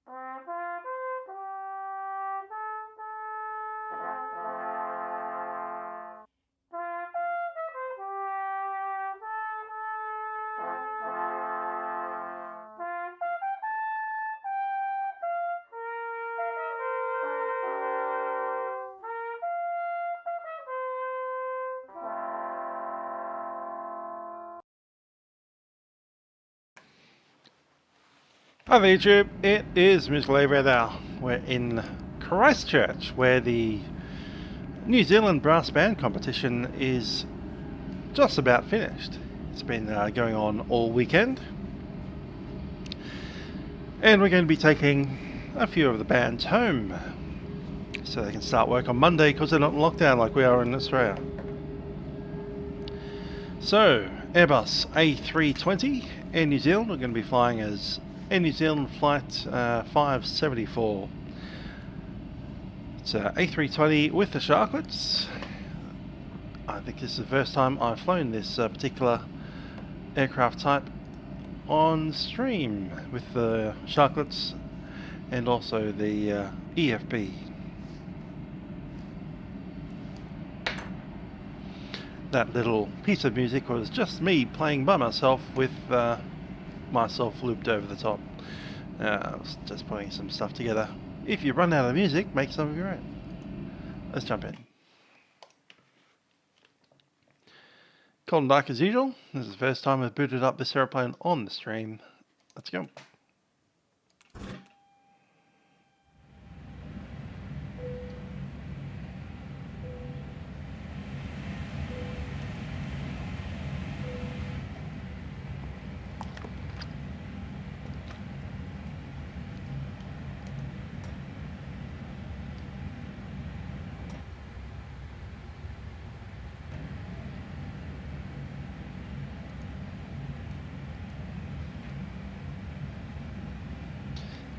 Hi there YouTube, it is Livery now. We're in Christchurch where the New Zealand brass band competition is just about finished. It's been going on all weekend and we're going to be taking a few of the bands home so they can start work on Monday because they're not in lockdown like we are in Australia. So Airbus A320 in New Zealand, we're going to be flying as in New Zealand flight 574. It's A320 with the Sharklets. I think this is the first time I've flown this particular aircraft type on stream with the Sharklets and also the EFB. That little piece of music was just me playing by myself with myself looped over the top. I was just putting some stuff together. If you run out of music, make some of your own. Let's jump in. Cold and dark as usual. This is the first time I've booted up this aeroplane on the stream. Let's go.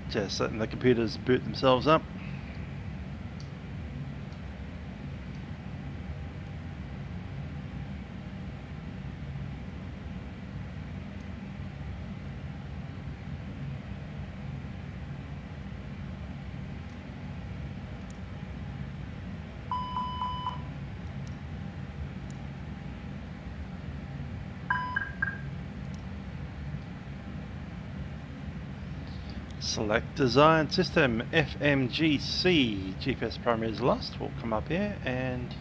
Just letting the computers boot themselves up. Select design system FMGC. GPS primary is lost. We'll come up here and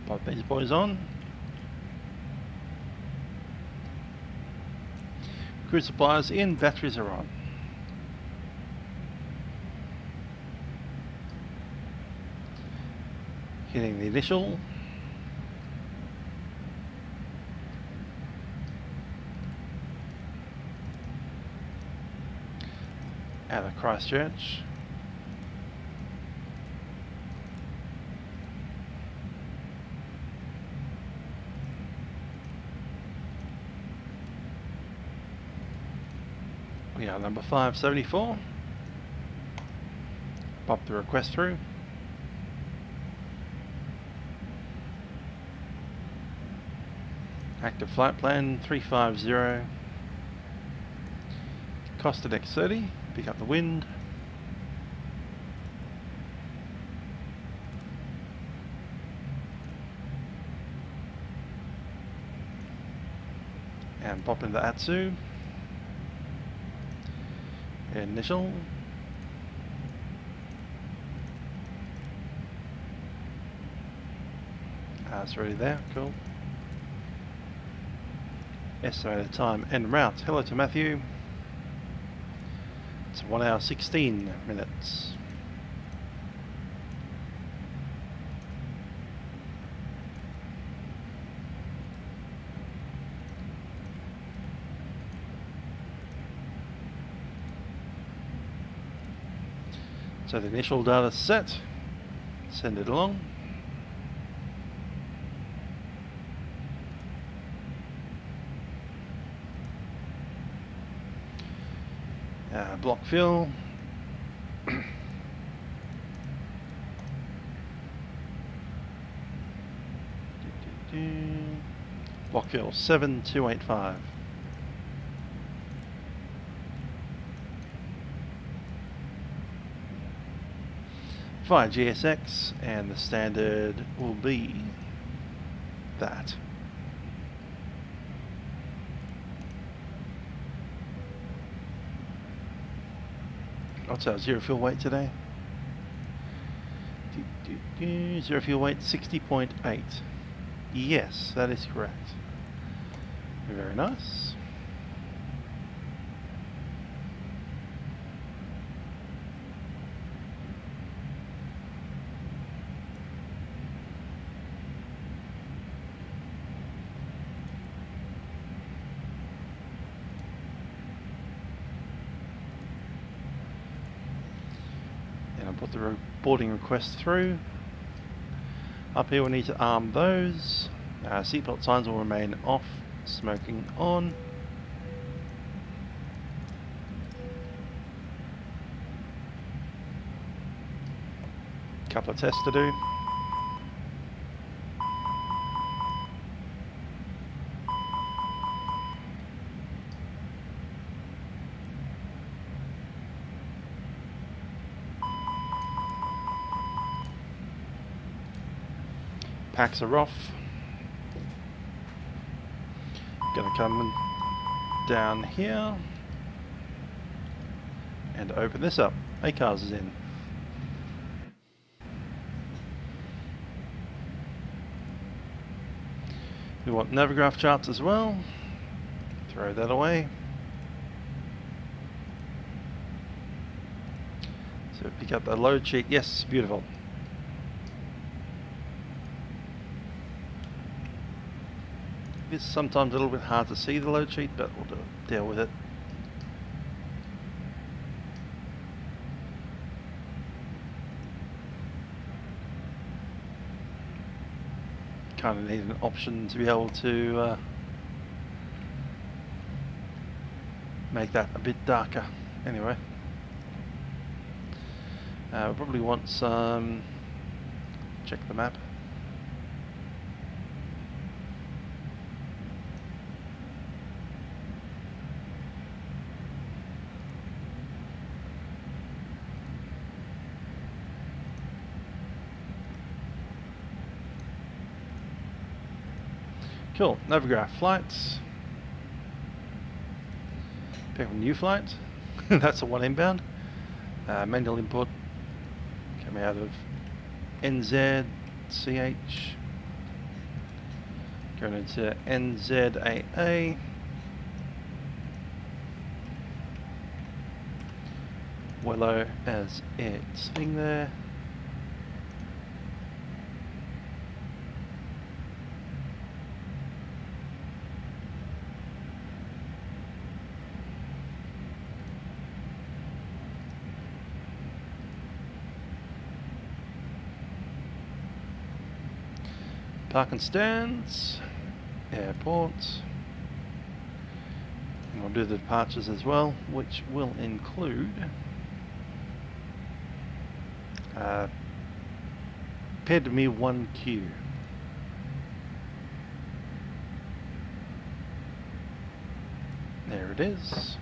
pop these boys on. Crew supplies in, batteries are on. Hitting the initial. Out of Christchurch. We are number 574. Pop the request through. Active flight plan 350. Cost at X30. Pick up the wind. And pop into Atsu. Initial. It's already there, cool. Estimated time en route. Hello to Matthew. It's 1 hour 16 minutes. So the initial data set, send it along. Block fill. Block fill 7285. via GSX, and the standard will be that. What's our zero fuel weight today? Zero fuel weight 60.8. Yes, that is correct. Very nice. Put the boarding request through. Up here we need to arm those. Seatbelt signs will remain off, smoking on. Couple of tests to do. Packs are off. Gonna come down here and open this up. ACARS is in. We want Navigraph charts as well. Throw that away. So pick up the load sheet. Yes, beautiful. It's sometimes a little bit hard to see the load sheet, but we'll deal with it. Kind of need an option to be able to make that a bit darker. Anyway, we'll probably want some, check the map. Cool, Navigraph flights. Pick a new flight. That's a one inbound. Manual input coming out of NZCH. Going into NZAA. Willow as its thing there. Park and stands, airports, and we'll do the departures as well, which will include PEDME 1Q. There it is.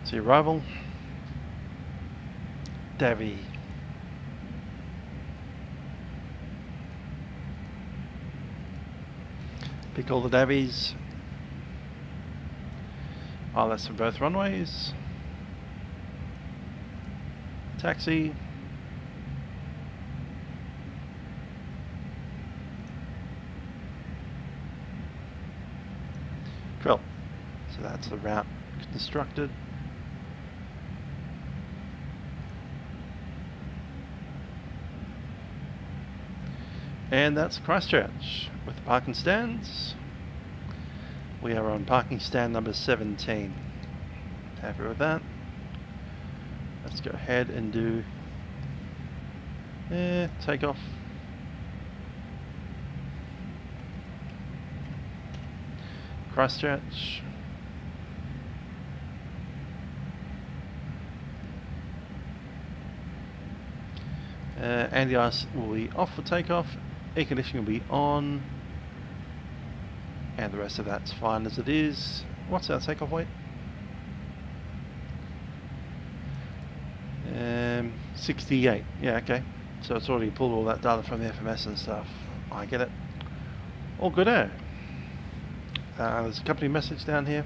See arrival, Davy. Pick all the Davies. Oh, that's for both runways. Taxi. Cool. So that's the route constructed. And that's Christchurch with the parking stands. We are on parking stand number 17. Happy with that. Let's go ahead and do Take off. Christchurch. Anti-ice will be off for takeoff. Air conditioning will be on. And the rest of that's fine as it is. What's our takeoff weight? 68. Yeah, okay. So it's already pulled all that data from the FMS and stuff. I get it. All good, eh? There's a company message down here.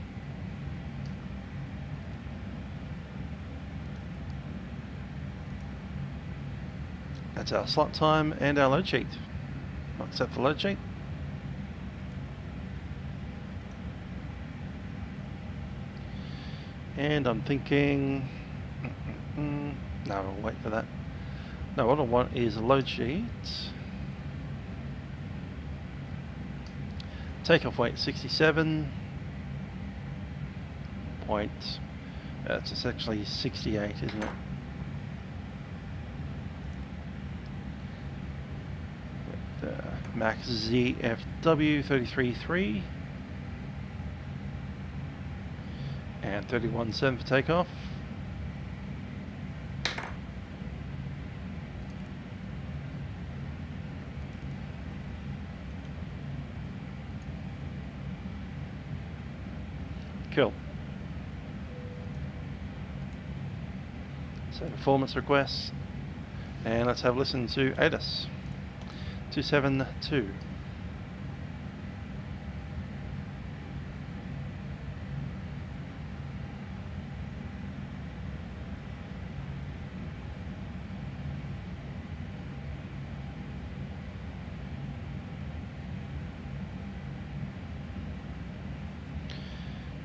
That's our slot time and our load sheet. I'll accept the load sheet. And I'm thinking... no, I'll wait for that. No, what I want is a load sheet. Takeoff weight 67. It's actually 68, isn't it? Max ZFW 33.3 and 31.7 for takeoff. Cool. So performance requests, and let's have a listen to ATIS 272.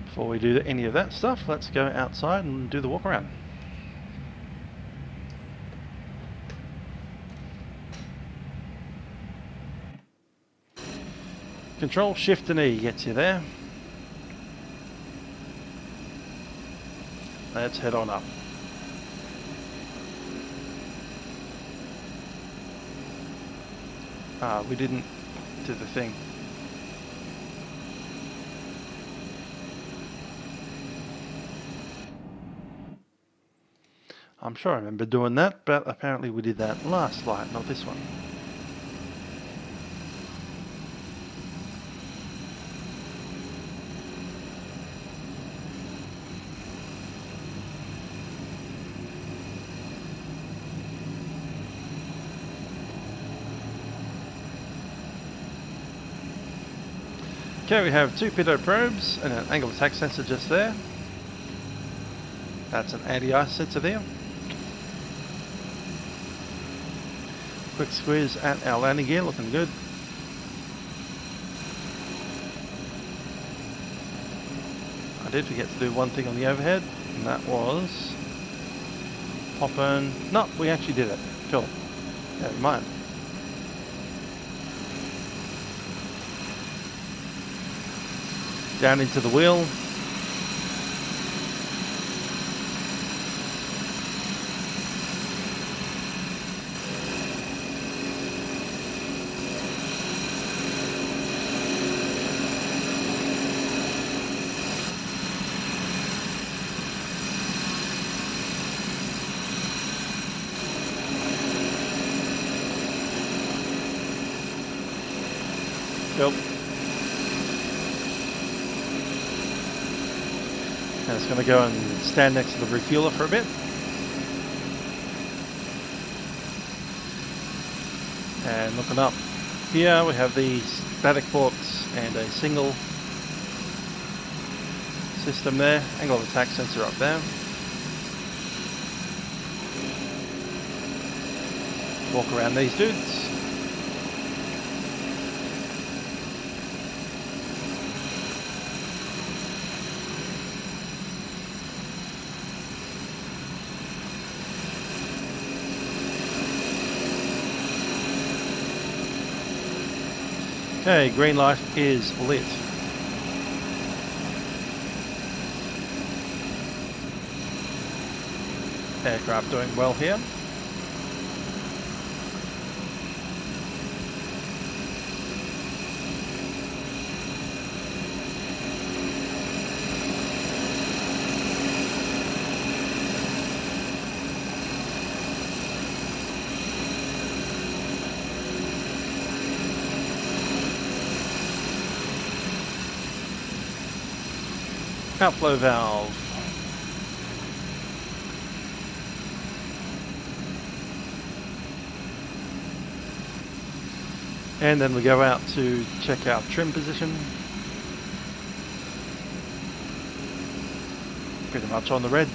Before we do any of that stuff, let's go outside and do the walk around. Control Shift and E gets you there. Let's head on up. We didn't do the thing. I'm sure I remember doing that, but apparently we did that last flight, not this one. Okay, we have two pitot probes and an angle of attack sensor just there. That's an anti-ice sensor there. Quick squeeze at our landing gear, looking good. I did forget to do one thing on the overhead, and that was pop in. No, we actually did it. Cool. Never mind. Down into the wheel. Cool. And it's going to go and stand next to the refueler for a bit. And looking up here, we have the static ports and a single system there. Angle of attack sensor up there. Walk around these dudes. Okay, green light is lit. Aircraft doing well here. outflow valve. And then we go out to check our trim position. Pretty much on the red.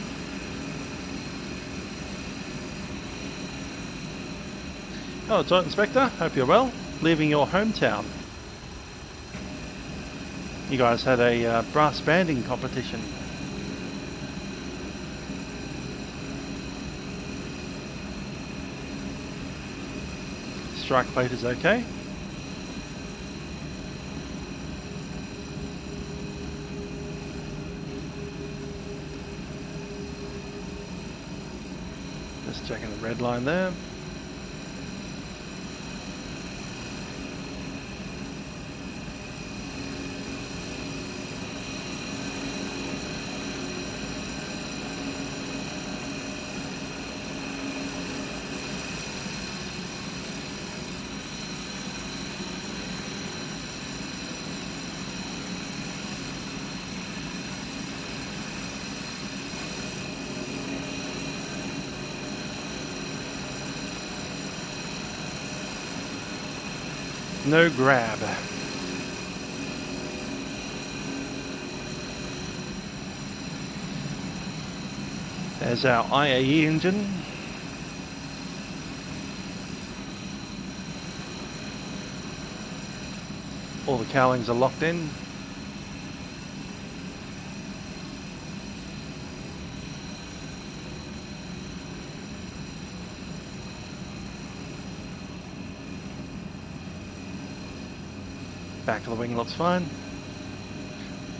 Hello Titan Inspector, hope you're well. Leaving your hometown. You guys had a brass banding competition. Strike plate is okay. Just checking the red line there. No grab. There's our IAE engine. All the cowlings are locked in. Back of the wing looks fine.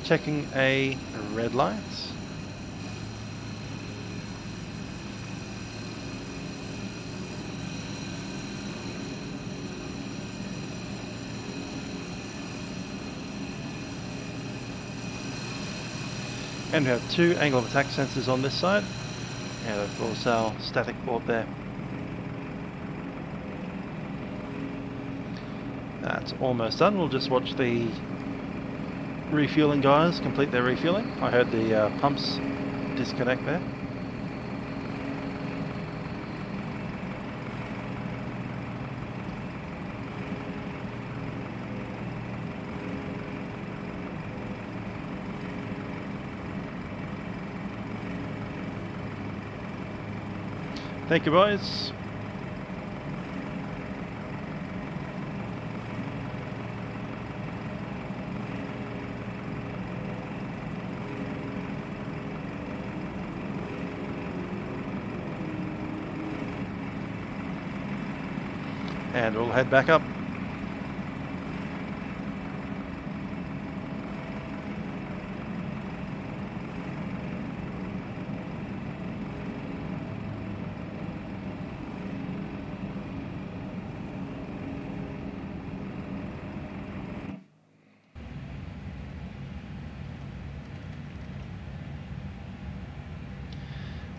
Checking a red light. And we have two angle of attack sensors on this side. And of course our static board there. That's almost done. We'll just watch the refueling guys complete their refueling. I heard the pumps disconnect there. Thank you, boys. And we'll head back up.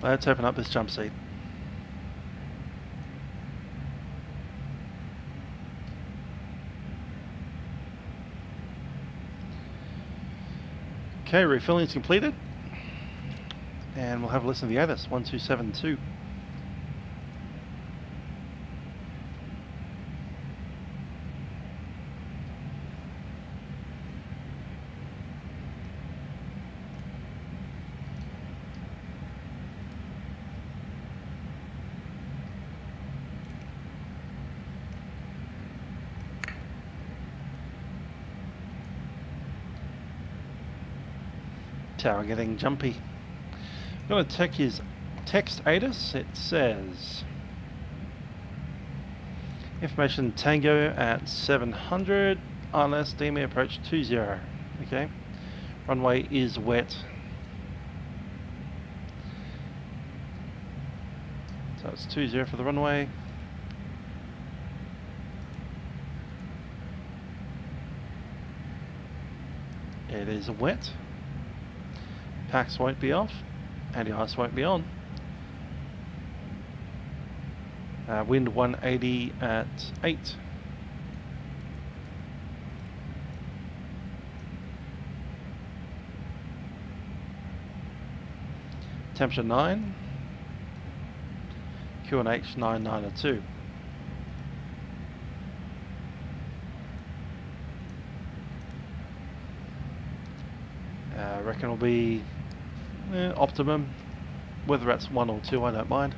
Let's open up this jump seat. Okay, refueling is completed, and we'll have a listen to the ATIS 1272. Tower getting jumpy. I'm going to check his text ATIS. It says information Tango at 700 ILS DME approach 20. Okay, runway is wet. So it's 20 for the runway. It is wet. Packs won't be off, anti-ice won't be on. Wind 180 at 8. Temperature 9. QNH 9902. I reckon it'll be optimum. Whether that's 1 or 2, I don't mind.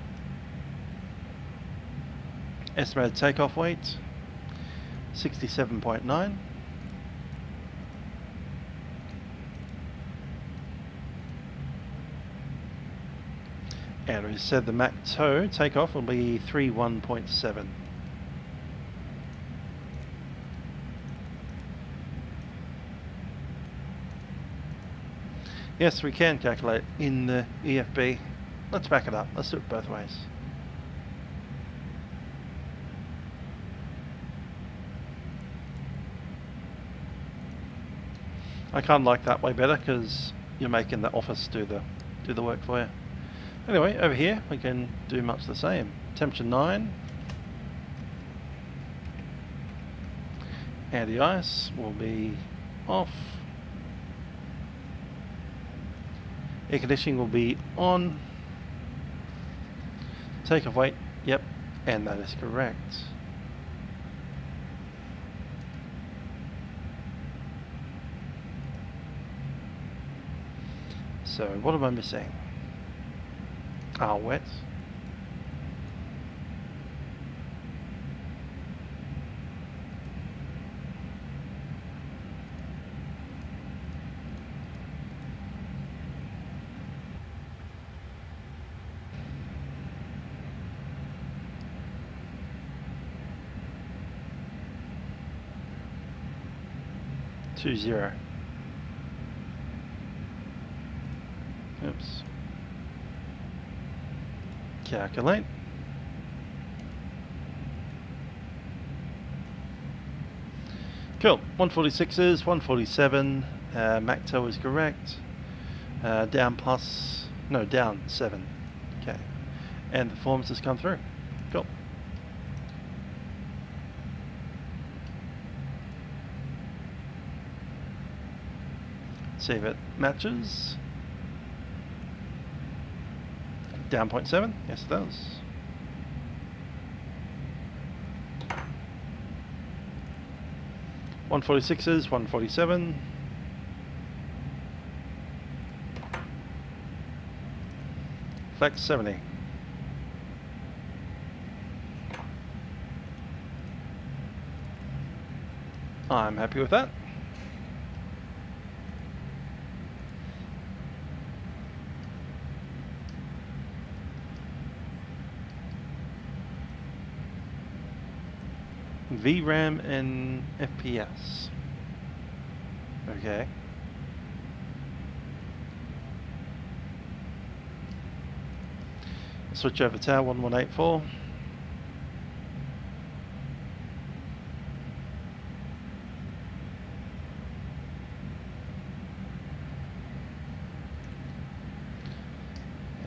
Estimated takeoff weight 67.9. And we said the Mach tow takeoff will be 31.7. Yes, we can calculate in the EFB. Let's back it up. Let's do it both ways. I kind of like that way better because you're making the office do the work for you. Anyway, over here we can do much the same. Temperature 9. Anti-ice will be off. Air conditioning will be on. Takeoff weight, yep, and that is correct. So what am I missing? Ah, wet. Two zero. Oops. Calculate. Cool. 146s, 147. Mach tow is correct. Down 7. Okay. And the forms has come through. Cool. See if it matches. Down 0.7, yes it does. (146s), 147. Flex 70. I'm happy with that. VRAM and FPS. Okay. Switch over tower 1184.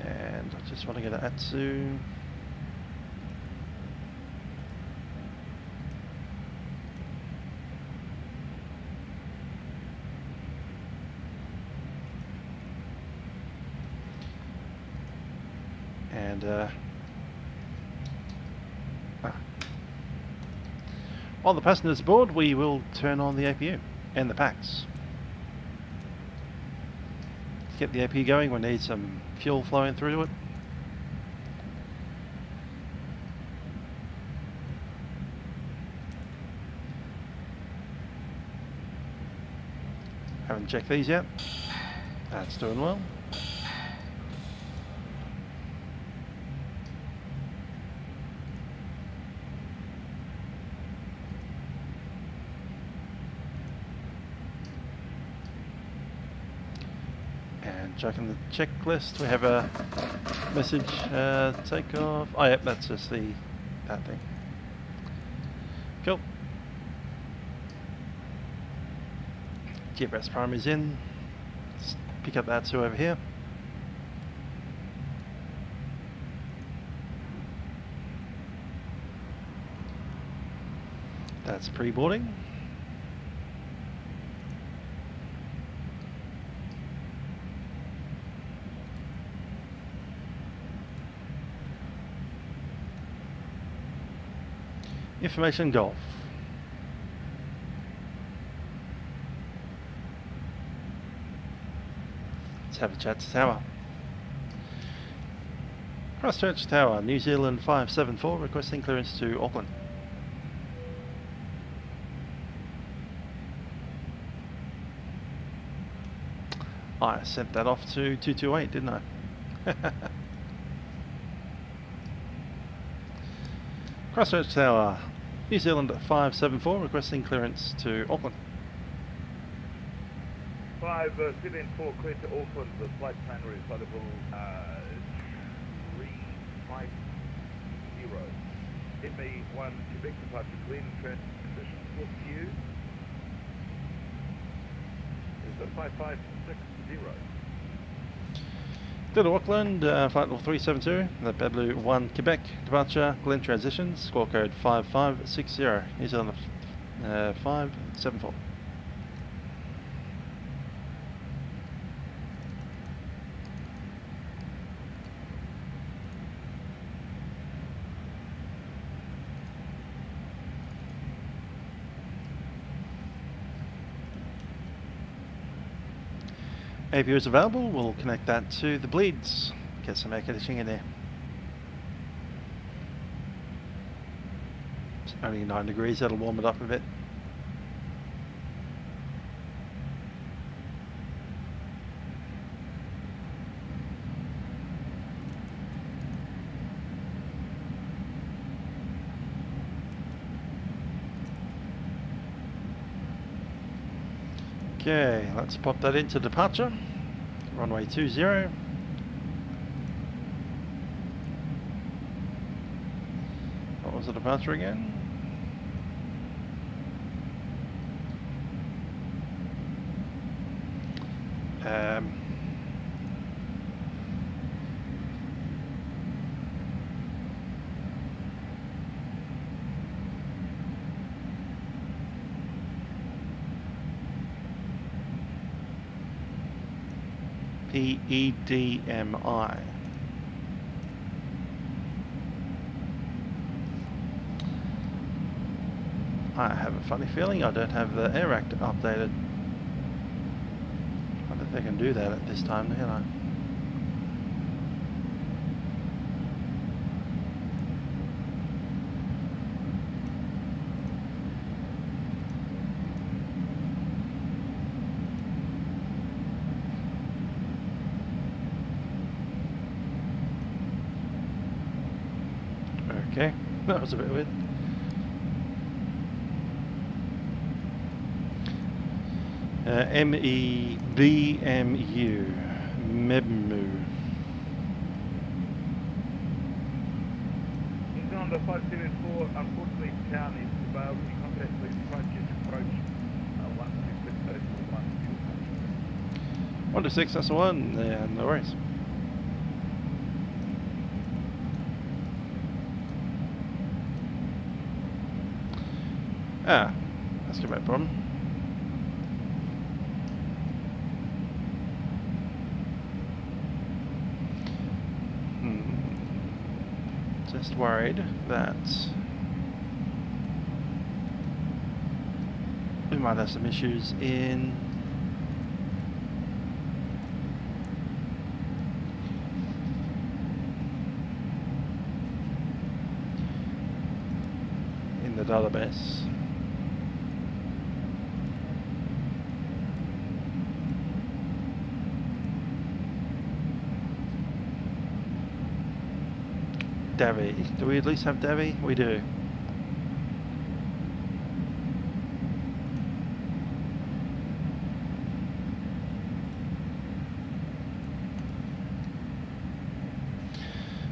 And I just want to get an Atsu. While the passenger's aboard, we will turn on the APU and the packs. To get the APU going, we need some fuel flowing through to it. Haven't checked these yet. That's doing well. Checking the checklist, we have a message takeoff. Oh yep, that's just that thing. Cool. GBS primary's in. Let's pick up that two over here. That's pre-boarding. Information Golf. Let's have a chat to Tower. Christchurch Tower, New Zealand 574, requesting clearance to Auckland. I sent that off to 228, didn't I? Christchurch Tower, New Zealand 574, requesting clearance to Auckland. 574, clear to Auckland. The flight plan route suitable 350. ME1 Quebec departure clean transition for you. Is the 5560. Clear to Auckland, flight level 372, the Badloo 1 Quebec departure, Glen transition, score code 5560, New Zealand 574. APU is available, we'll connect that to the bleeds, get some air conditioning in there. It's only 9 degrees, that'll warm it up a bit. Okay, let's pop that into departure. Runway 20. What was the departure again? PEDMI. I have a funny feeling I don't have the air act updated. I don't think I can do that at this time, can I? Okay, that was a bit weird. MEBMU, MEBMU. New Zealand 574, unfortunately, town is available. You contact please Christchurch approach 126, 126, that's the one. Yeah, no worries. Ah, that's a bad problem. Just worried that we might have some issues in the database. Davy. Do we at least have Davy? We do.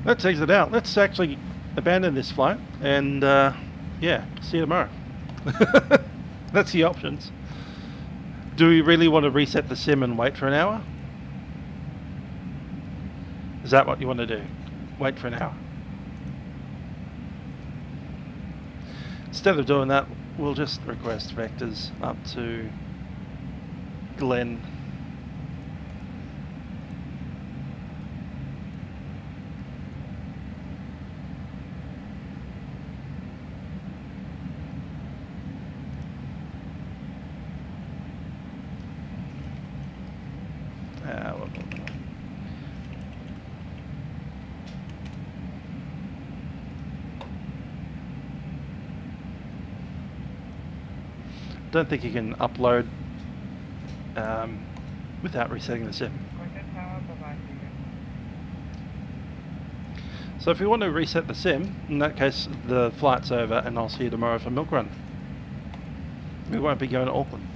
Let's exit out. Let's actually abandon this flight and yeah, see you tomorrow. That's the options. Do we really want to reset the sim and wait for an hour? Is that what you want to do? Wait for an hour? Instead of doing that, we'll just request vectors up to Glen. don't think you can upload without resetting the sim. So if you want to reset the sim, in that case the flight's over and I'll see you tomorrow for milk run. We won't be going to Auckland.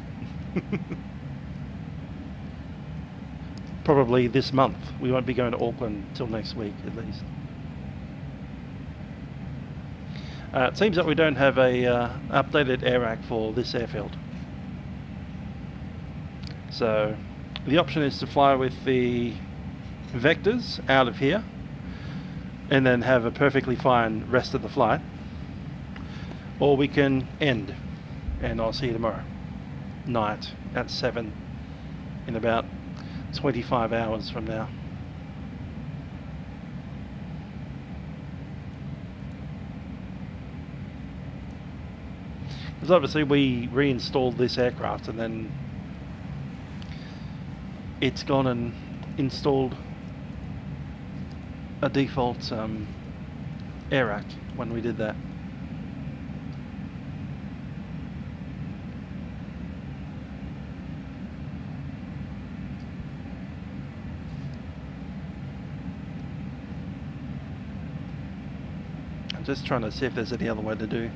Probably this month. We won't be going to Auckland till next week at least. It seems that we don't have a updated air rack for this airfield. So the option is to fly with the vectors out of here and then have a perfectly fine rest of the flight, or we can end and I'll see you tomorrow night at 7 in about 25 hours from now. Because obviously we reinstalled this aircraft and then it's gone and installed a default air rack when we did that. I'm just trying to see if there's any other way to do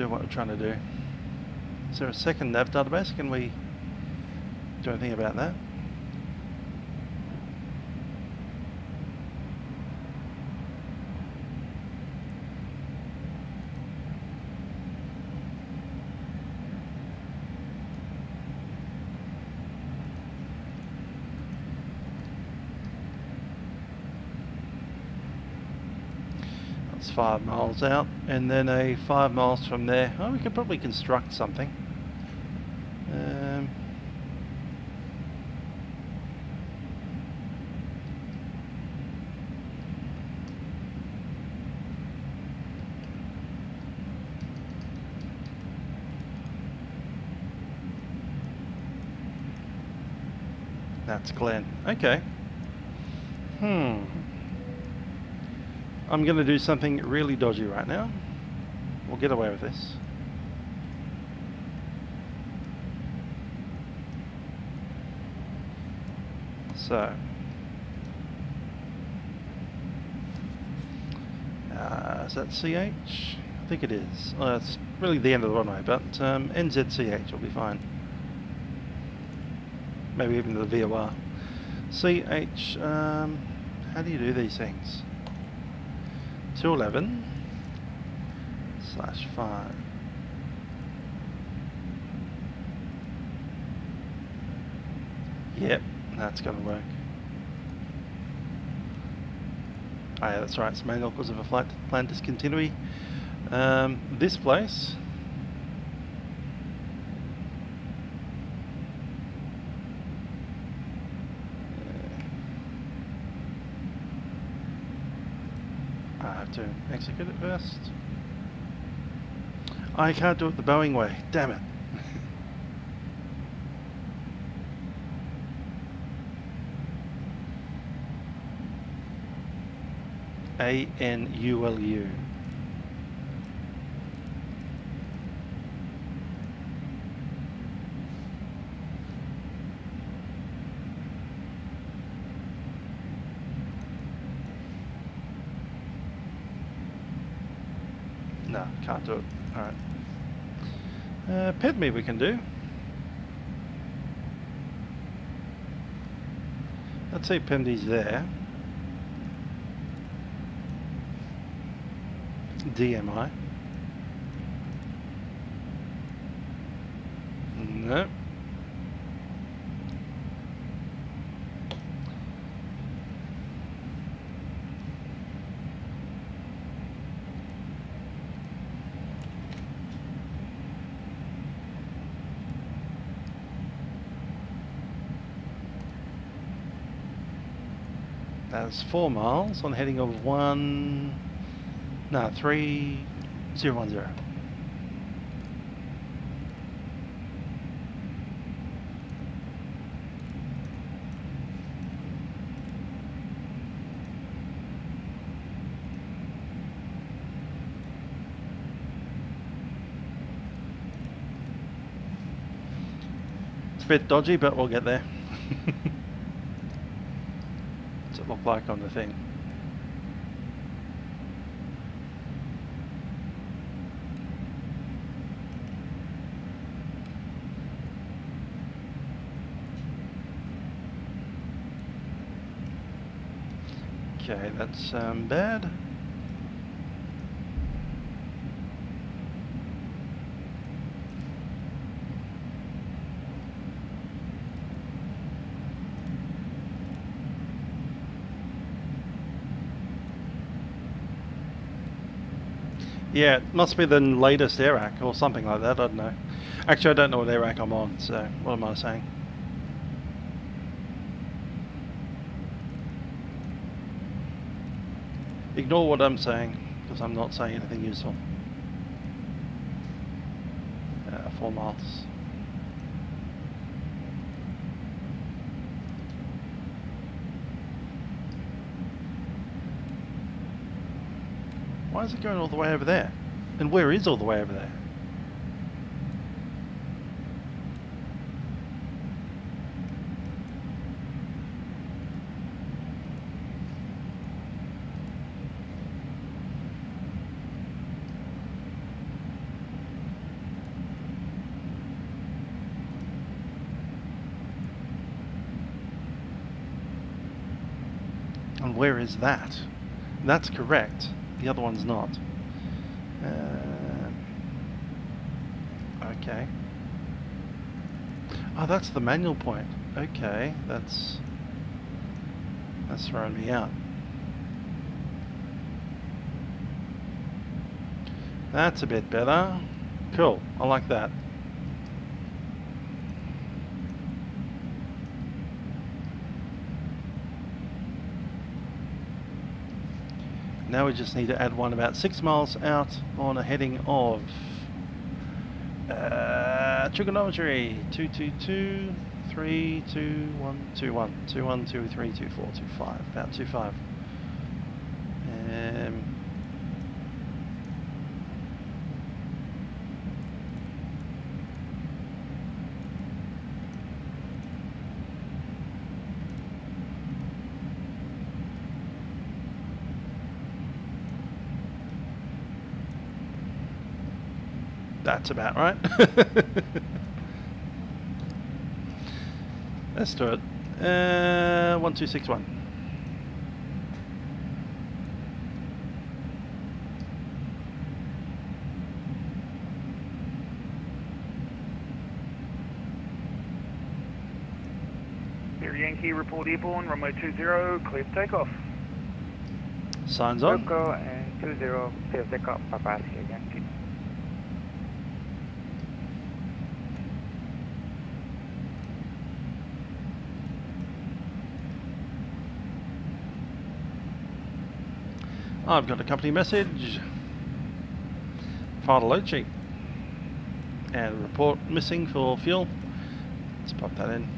what we're trying to do. Is there a second nav database? Can we do anything about that? That's 5 miles out, and then a 5 miles from there. Oh, we could probably construct something. That's Glen. Okay. I'm going to do something really dodgy right now. We'll get away with this. So. Is that CH? I think it is. It's really the end of the runway, but NZCH will be fine. Maybe even the VOR. CH, how do you do these things? 211/5. Yep, that's gonna work. Oh yeah, that's right, it's manual because of a flight plan discontinuity. This place, I have to execute it first. I can't do it the Boeing way, damn it. ANULU. No, can't do it. Alright. PEDME we can do. Let's see, PEMD's there. DMI. No. That's 4 miles on heading of 3010. Bit dodgy, but we'll get there. What's it look like on the thing? Okay, that's bad. Yeah, it must be the latest air rack or something like that, I don't know. Actually, I don't know what air rack I'm on, so what am I saying? Ignore what I'm saying, because I'm not saying anything useful. 4 miles. Why is it going all the way over there? And where is all the way over there? And where is that? That's correct. The other one's not. Okay. Oh, that's the manual point. Okay, that's throwing me out. That's a bit better. Cool, I like that. Now we just need to add one about 6 miles out on a heading of trigonometry 222 3 2 1 2 1 2 1 2 3 2 4 2 5 about 2 5. That's about right. Let's do it. 1261. Yankee, report airborne, runway 20, clear for takeoff. Signs on. Local and 20, clear for takeoff, Prepar5d, Yankee. I've got a company message. File a load sheet. And report missing for fuel. Let's pop that in.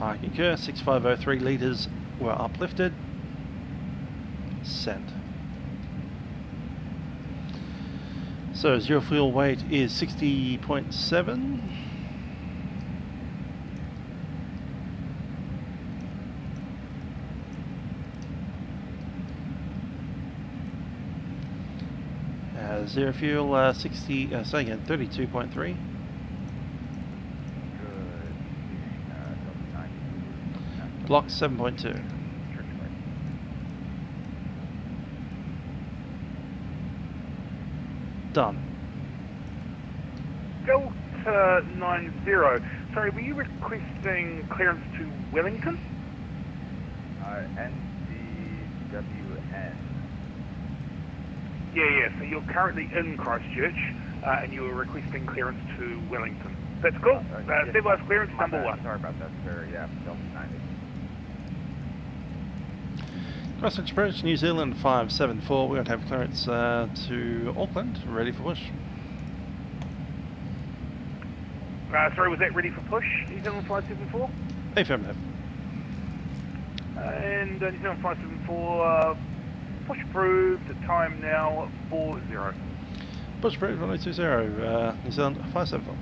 I concur, 6503 litres were uplifted. Sent. So zero fuel weight is 60.7. Zero fuel 60, say again, 32.3. Block 7.2. Done. Delta 90. Sorry, were you requesting clearance to Wellington? NZWN. Yeah, so you're currently in Christchurch, and you were requesting clearance to Wellington. That's cool. Stabilize clearance number 1. Sorry about that, sir. Yeah, Delta 90. Christchurch approach, New Zealand 574. We're going to have clearance to Auckland, ready for push. Sorry, was that ready for push? New Zealand 574? Affirmative. And New Zealand 574, push approved, time now 40. Push approved 1020, New Zealand 574.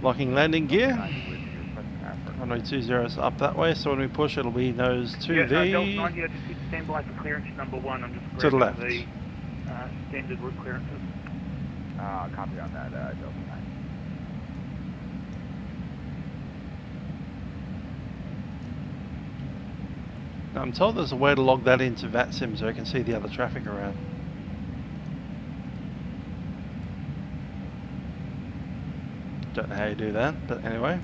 Locking landing gear. 1020 is up that way, so when we push it'll be nose 2V. Yeah, Delta 90, I just hit standby for clearance number 1. I'm just to the left. The standard route clearances. Copy on that, Delta 90. Now, I'm told there's a way to log that into Vatsim so I can see the other traffic around. Don't know how you do that, but anyway.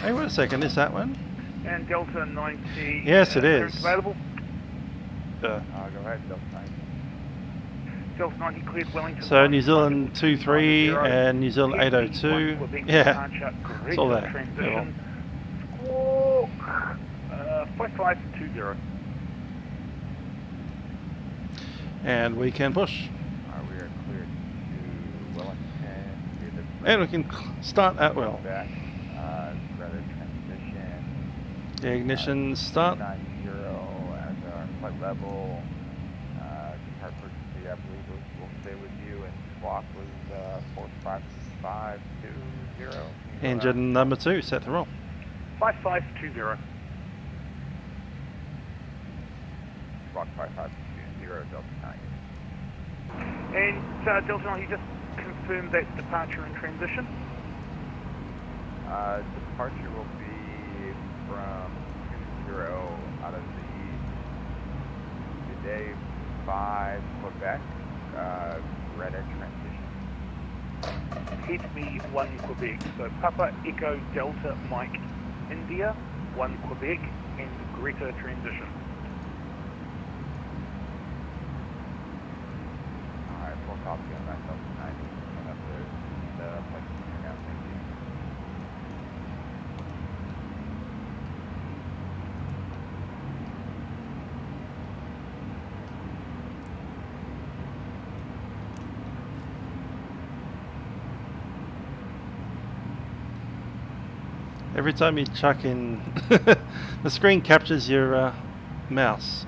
Hey, wait a second, is that one? And Delta 90. Yes, it is. Available. Go ahead, Delta 90. Delta 90 cleared Wellington. So New Zealand 23 and New Zealand 802. Yeah, it's all there. Transition. Squawk. 5520. And we can push. We are cleared to Wellington. And we can start at will. Back. Rudder transition. The ignition start. 90 as our flight level. I believe will stay with you, and squawk was 45520. Engine number 2 set to roll. 5520. Squawk 5520 Delta 90. And Delta 90, just confirm that departure and transition. Departure will be from 20 out of the today 5 Quebec, radar transition. Hit me 1 Quebec. So Papa Echo Delta Mike India, 1 Quebec, and Greta transition. Alright, full copy on that Delta 90. And that's the place to turn out. Thank you. Every time you chuck in, the screen captures your mouse.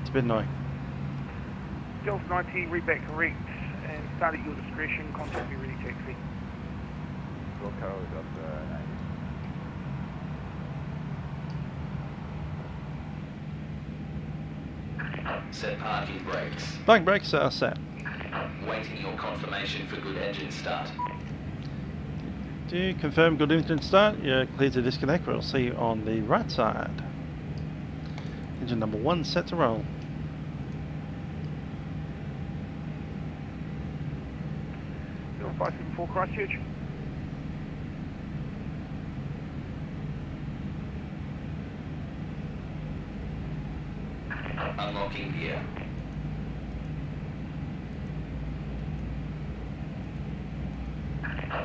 It's a bit annoying. Delta 90, read back correct, and start at your discretion, contact me ready taxi. Full code Delta 90. Set parking brakes. Parking brakes are set. Waiting your confirmation for good engine start. Do you confirm good engine start? You're clear to disconnect. We'll see you on the right side. Engine number 1 set to roll. Delta 574 Christchurch. Unlocking gear.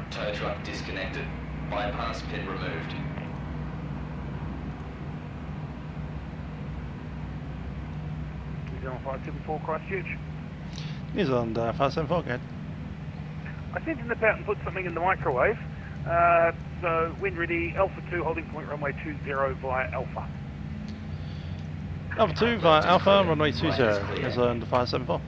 Tow truck disconnected. Bypass pin removed. New Zealand 574 Christchurch. New Zealand 574, go ahead. I sent in the out and put something in the microwave. So when ready, Alpha 2 holding point runway 20 via Alpha. Alpha 2 via Alpha, runway 20, New Zealand 574.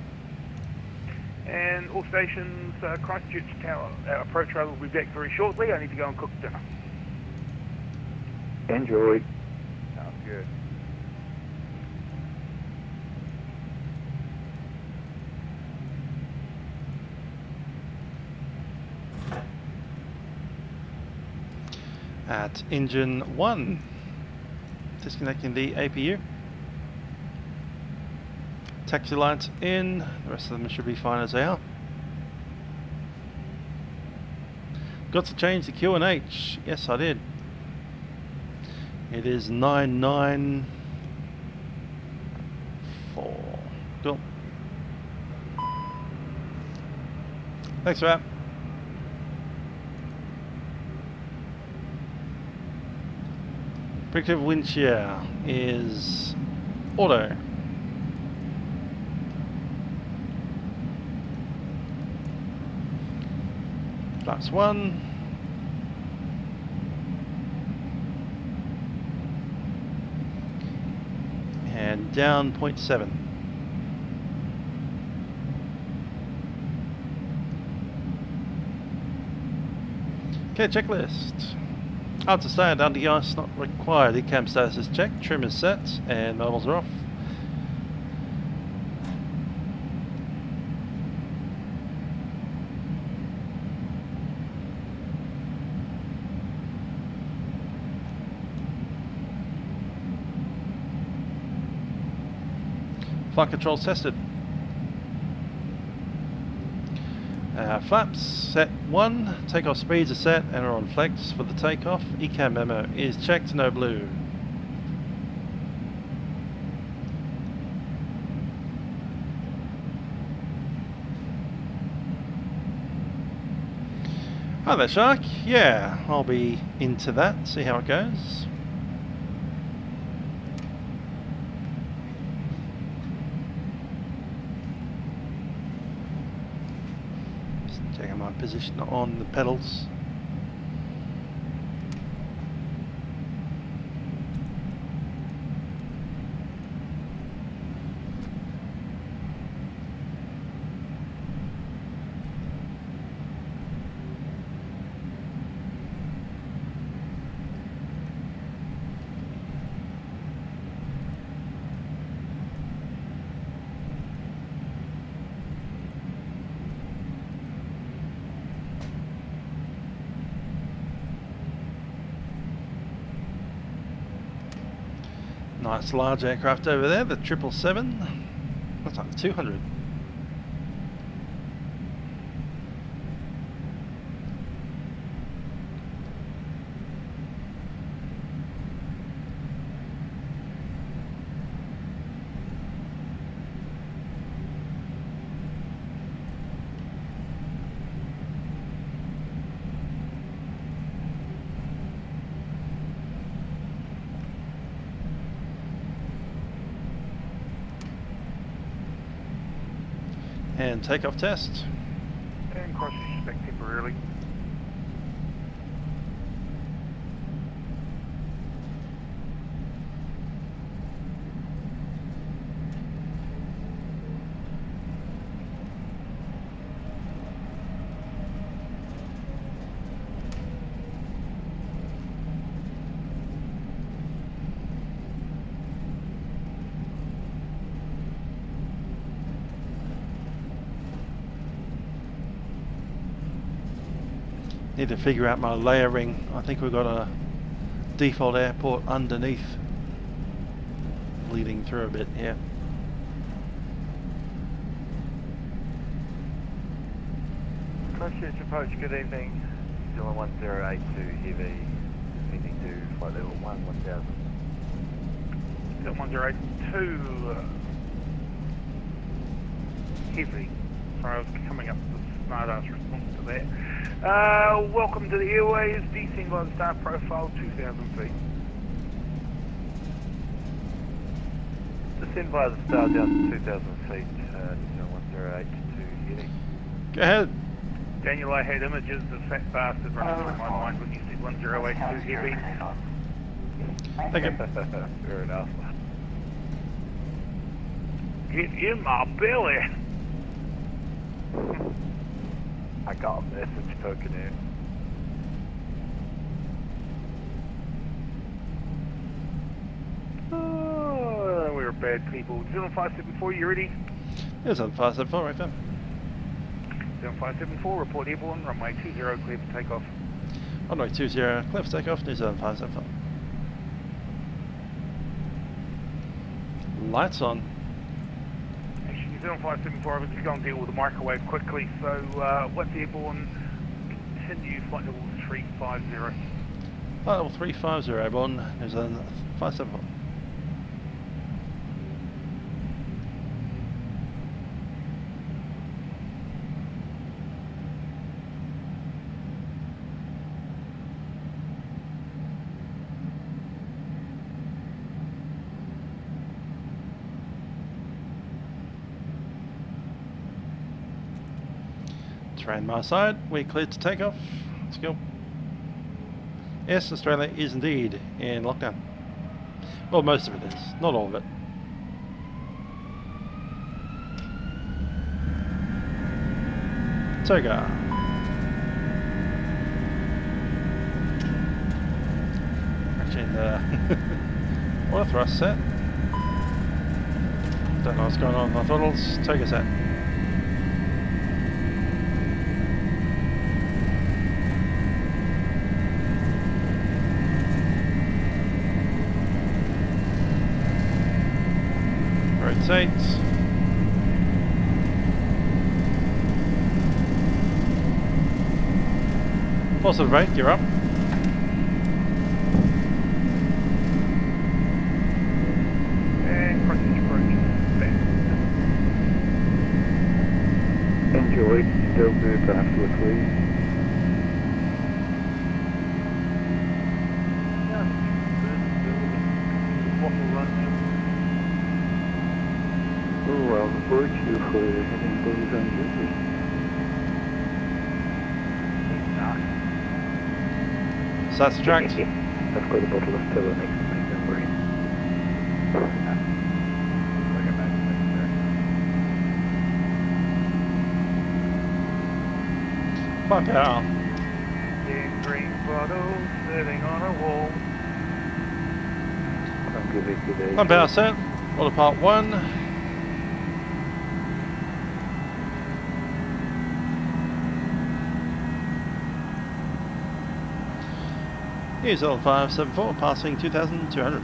And all stations, Christchurch Tower, approach radar will be back very shortly. I need to go and cook dinner. Enjoy. Sounds good. At engine 1, disconnecting the APU. Taxi lights in, the rest of them should be fine as they are. Got to change the QNH. Yes, I did. It is 994. Cool. Thanks for that. Predictive wind shear is auto. Flaps 1. And down 0.7. Okay, checklist. Answer stand, under the ice, not required. Cam status is checked, trim is set, and mobiles are off. Flight controls tested. Flaps set 1, takeoff speeds are set and are on flex for the takeoff. ECAM memo is checked, no blue. Hi there, Shark. Yeah, I'll be into that, see how it goes. Checking my position on the pedals. Nice large aircraft over there, the 777. That's like the 200. And takeoff test. And cross respect temporarily. Need to figure out my layering. I think we've got a default airport underneath, bleeding through a bit here. Christchurch approach, good evening. New Zealand 1082 heavy, heading to flight level 1000. 1082 heavy. Sorry, I was coming up with a smart ass response to that. Welcome to the airways, descend by the star profile, 2,000 feet. Descend via the star down to 2,000 feet, New Zealand 1082 heading. Go ahead. Daniel, I had images of fat bastard running through my mind when you said 1082 heavy. Thank you. Fair enough. Get in my belly! I got a message poking in. Oh, we were bad people. 0574, you ready? Here's on 574, right there. 0574, report airborne, runway 20, clear for takeoff. Runway 20, clear for takeoff, New Zealand 574. Lights on. Actually, New Zealand 574, I was just going to deal with the microwave quickly, so once airborne, continue flight level 350. Flight level 350, airborne, New Zealand 574. Terrain my side, we're cleared to take off. Let's go. Yes, Australia is indeed in lockdown. Well, most of it is, not all of it. Toga. Actually, the auto thrust set. Don't know what's going on with my throttles. Toga set. Rotate. Positive rate, you're up. And Christchurch approach. Enjoy, still good after the three. Yeah, good. Waffle run. Oh, well, report you for having those on duty. So that's the track. I've got a bottle of Stella next to me, don't worry. Fuck out. In green bottle sitting on a wall. Don't give it today. One power set. Auto part 1. New Zealand 574 passing 2,200.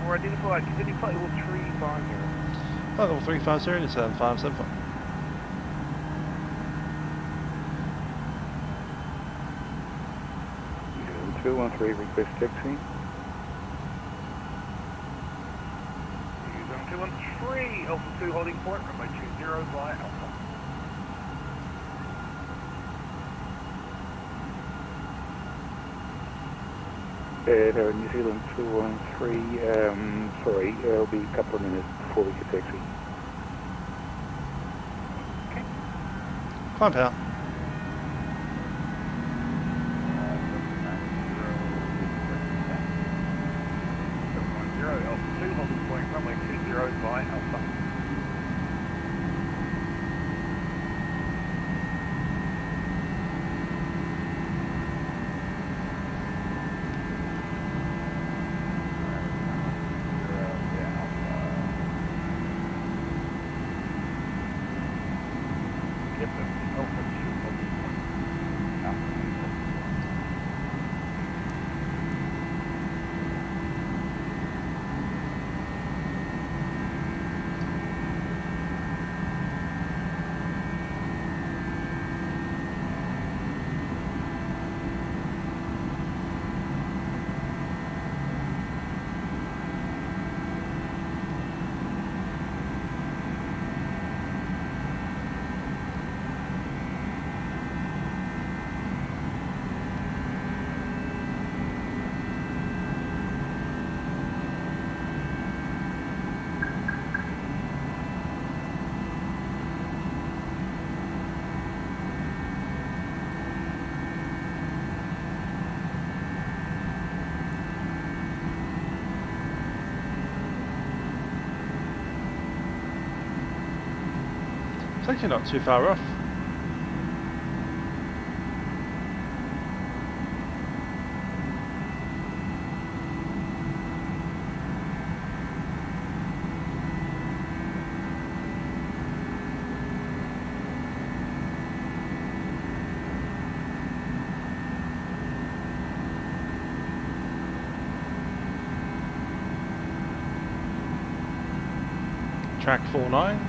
Or identified, continue flight level 350. Flight level 350 to 7574. New 213 request taxi. New 213, Alpha 2 holding point, runway 20 via Alpha. New Zealand 213, sorry, it'll be a couple of minutes before we get taxi. Okay. Climb out. Alpha 2 holding point, runway 20 via Alpha. It's actually not too far off. Track 49.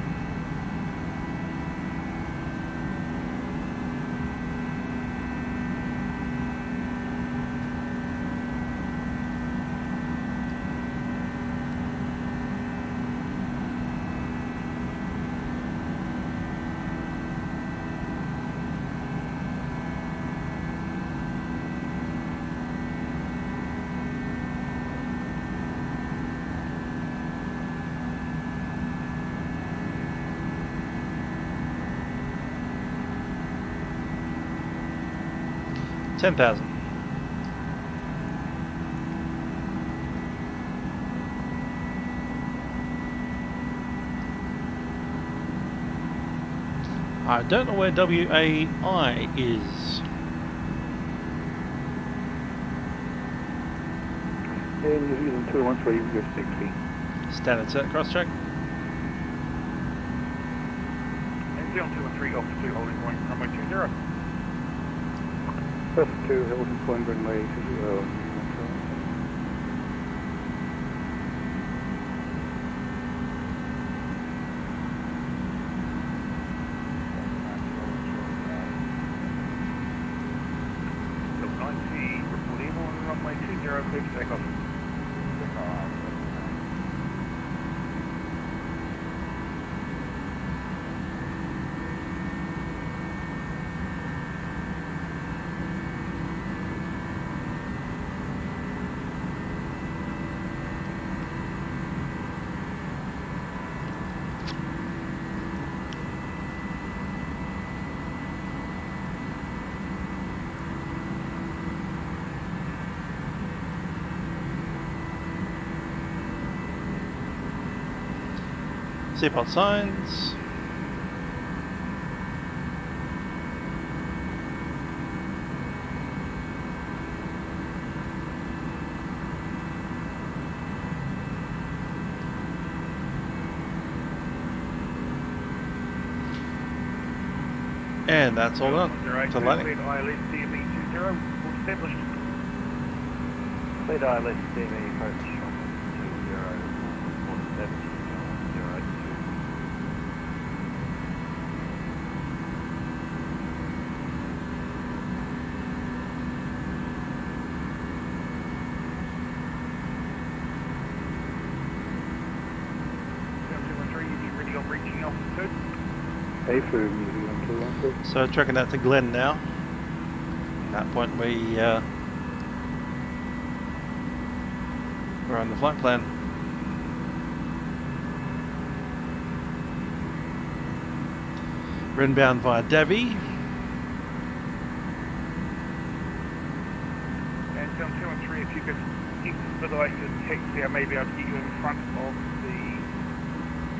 10,000. I don't know where WAI is. And New Zealand 213, you're 60. Standard set cross check. New Zealand 213, Alpha 2, holding point, runway 20. Alpha 2, holding point, runway 20. Seatbelt signs. And that's all done. To landing. ILS DME 20, established. Fleet ILS DME approach 20, 470. A3 New Zealand 213. So tracking that to Glen now. At that point we're on the flight plan. We're inbound via Davy. And 213, if you could expedite the taxi, I may be able to get you in front of the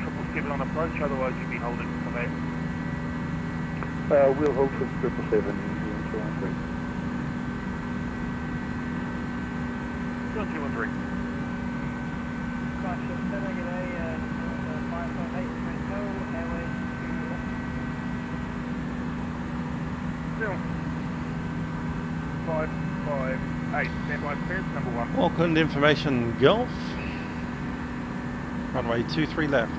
777 on approach, otherwise you'd be holding for that. We'll hold for 777 New Zealand 213. 213. Christchurch, G'day, 558, Hotel, Airways 558, standby clearance, number 1. Auckland Information Golf. Runway 23 left.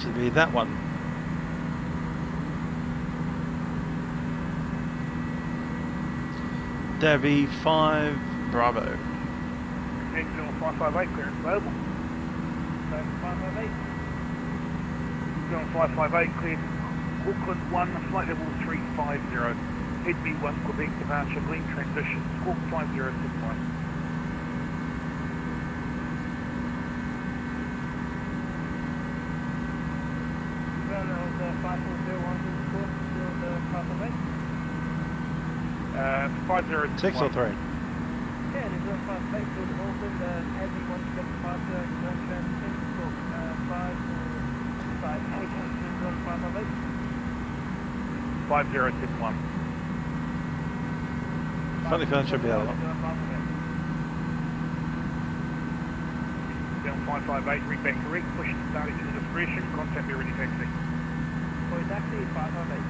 Should be that one. Davy 5 Bravo. Excellent 558, clearance available. 558. Excellent 558, cleared. Auckland 1, flight level 350. Head B1, Quebec departure, green transition, squawk 5061. Five 6 or 3? Yeah, there's a 558 to Auckland, as you want to get departure, ground transition, squawk 558, 5061. Funny phone should be out of 558, read back correct, push to starting to discretion, contact me ready taxi. Boy, taxi, 558.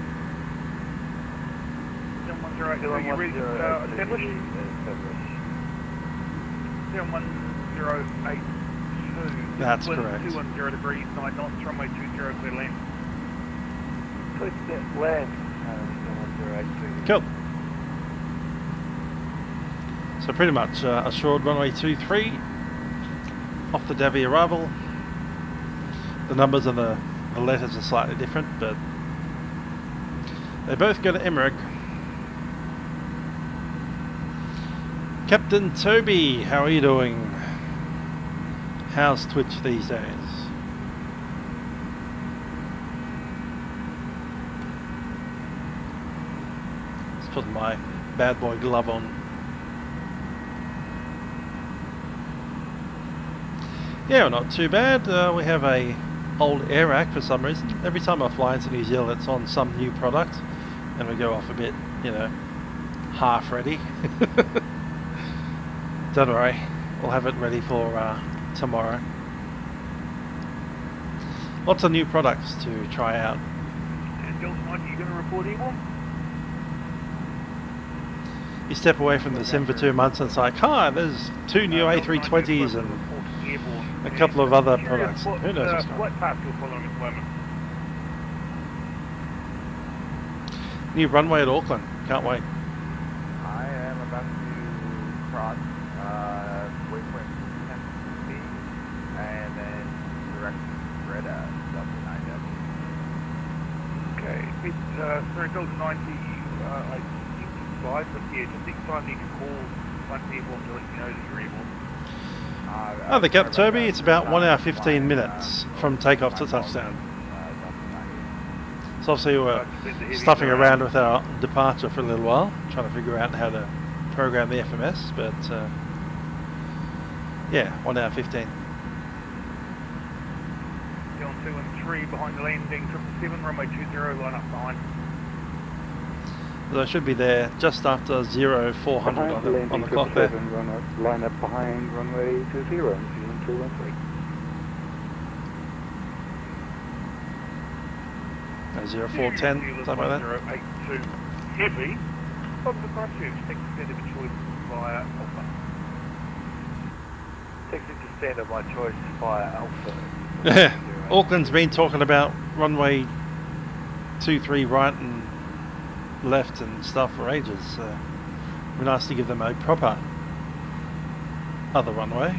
108, are you ready established? 71082. That's wind correct. 210 degrees, 9 knots, runway 20, clear land. Clear set land. 71082. Cool. So pretty much assured runway 23 off the Davy arrival. The numbers and the letters are slightly different, but they both go to Emmerich. Captain Toby, how are you doing? How's Twitch these days? Just putting my bad boy glove on. Yeah, not too bad. We have a old air rack for some reason. Every time I fly into New Zealand, it's on some new product, and we go off a bit, you know, half ready. Don't worry, we'll have it ready for tomorrow. Lots of new products to try out. And Delta 90, you going to report evil? You step away from the sim for 2 months and it's like, hi, there's 2 new A320s and a couple of other products. Who knows what's going What path you're following at the moment? on. New runway at Auckland. Can't wait. I am about to cross waypoint 10 and then direct spread Delta 9W. Okay, it's sorry, Delta 90, I think it's slide, but yeah, just next time you can call one people to let you know that you're able. Oh, the Gap Toby, it's about 1 hour 15 minutes from takeoff to touchdown. So obviously we're stuffing around with our departure for a little while, trying to figure out how to program the FMS, but yeah, 1 hour 15. Down 2 and 3 behind the landing, 777, runway 20, line up behind. So I should be there just after 0400 on the clock there. Line up behind runway 20, New Zealand 213. 0410, something like that. 082 heavy. From the Christchurch, taxi standard of choice via Alpha. Taxi to standard by choice via Alpha. Yeah, Auckland's been talking about runway 23 right and left and stuff for ages. So it'd be nice to give them a proper other runway.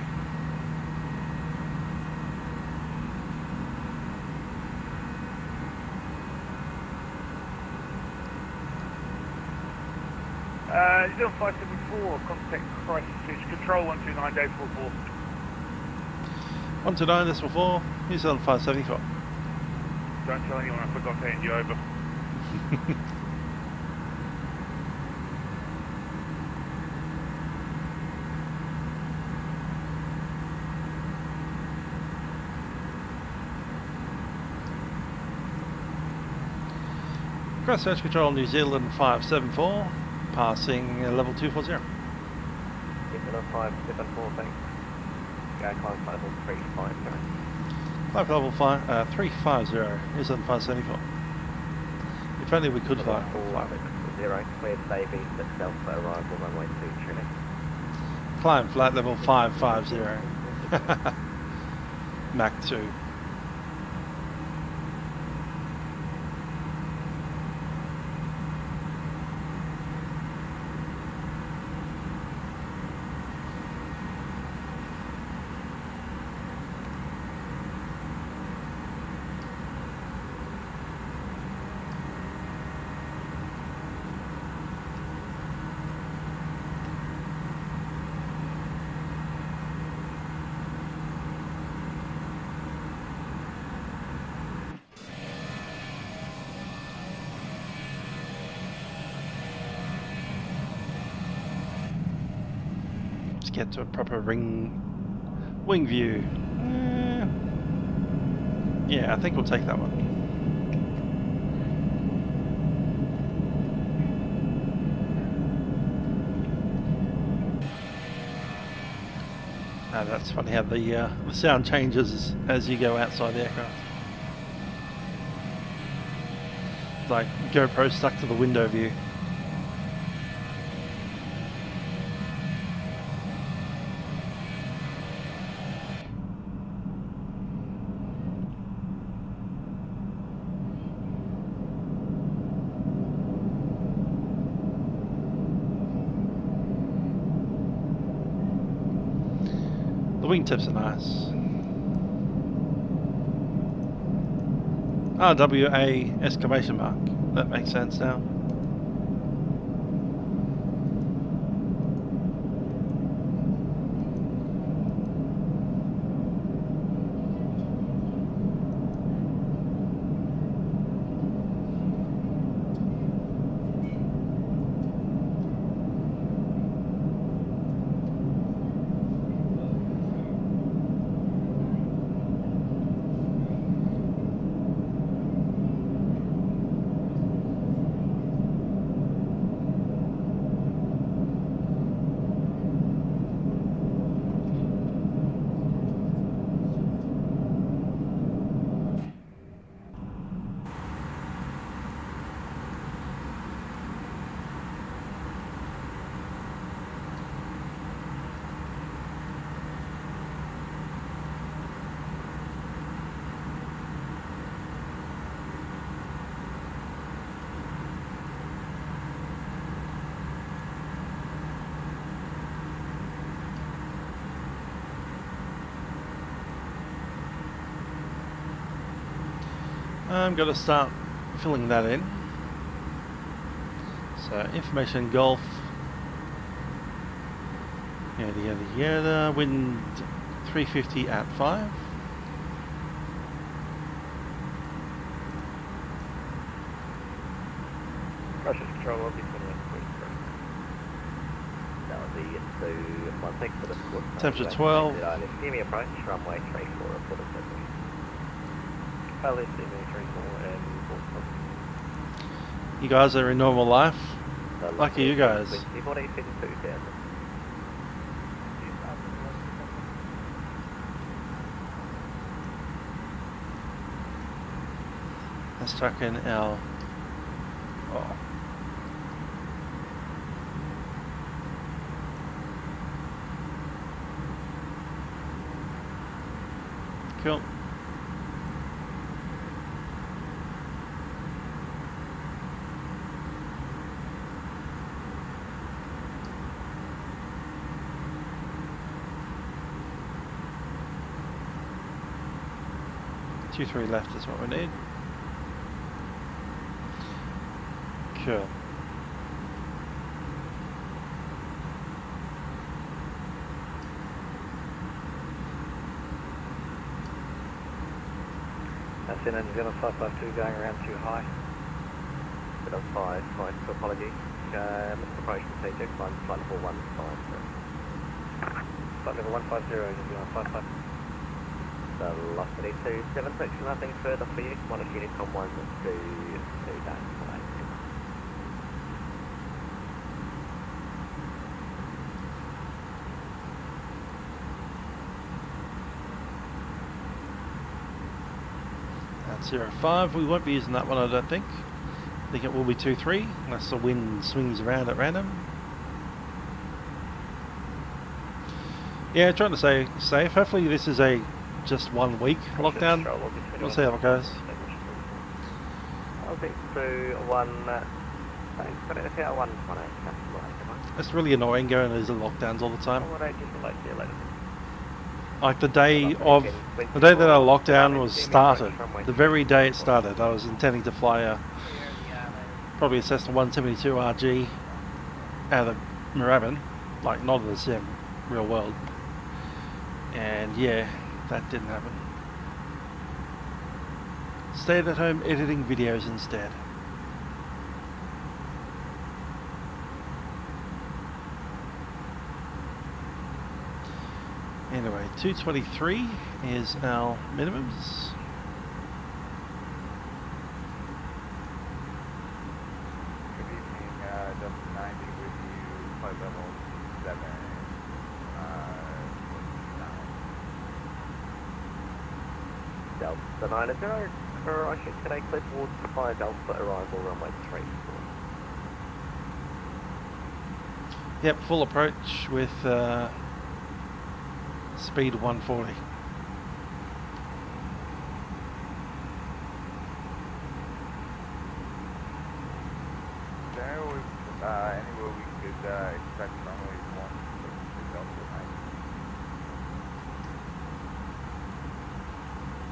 New Zealand 574, contact Christchurch, control 129 days 44. 129.4, New Zealand 574. Don't tell anyone I forgot to hand you over. Christchurch Control New Zealand 574, passing level 240. New Zealand 574, thanks. Guy climb level 350. Flight level 350, New Zealand 574. If only we could fly. 0, cleared Davy, 6 Alpha, arrival runway 2, tuning. Climb flight level 550. Mach 2. Get to a proper wing view. Yeah, I think we'll take that one. That's funny how the sound changes as you go outside the aircraft. It's like GoPro stuck to the window view. Wingtips are nice. RWA exclamation mark. That makes sense now. I'm going to start filling that in. So information golf. Yada yada yada. Wind 350 at 5. Russian control will be 21.3. That would be into 16 for the squad. Temperature 12. Steamy approach, runway 34, report of Livery. Pilot Steamy 34 and 4. You guys are in normal life. Lucky you guys. 2,000. Let's chuck in our... Oh. Cool. Two, 3 left is what we need. Cool. That's in New Zealand 552 going around too high. Bit of 5, fine, so apologies. Approach from Saitek, flight level 150. Flight level 150, New Zealand 55. Velocity 276, nothing further for you. One of Honeycomb 1 to 2 down. That's 05. We won't be using that one, I don't think. I think it will be 2-3 unless the wind swings around at random. Yeah, trying to stay safe. Hopefully this is a just 1 week lockdown. We'll see how it goes. I'll be through 1. It's really annoying going to these lockdowns all the time. Like the day that our lockdown was started, the very day it started, I was intending to fly a probably a Cessna 172 RG out of Moorabbin, like not in the sim, real world. And yeah, that didn't happen. Stayed at home editing videos instead. Anyway, 223 is our minimums. Good evening, Delta 90 with you, flight level 7. Delta 90, correction, can I clear towards 5 Delta arrival runway 34? Yep, full approach with speed 140. There was anywhere we could expect runway 1 to Delta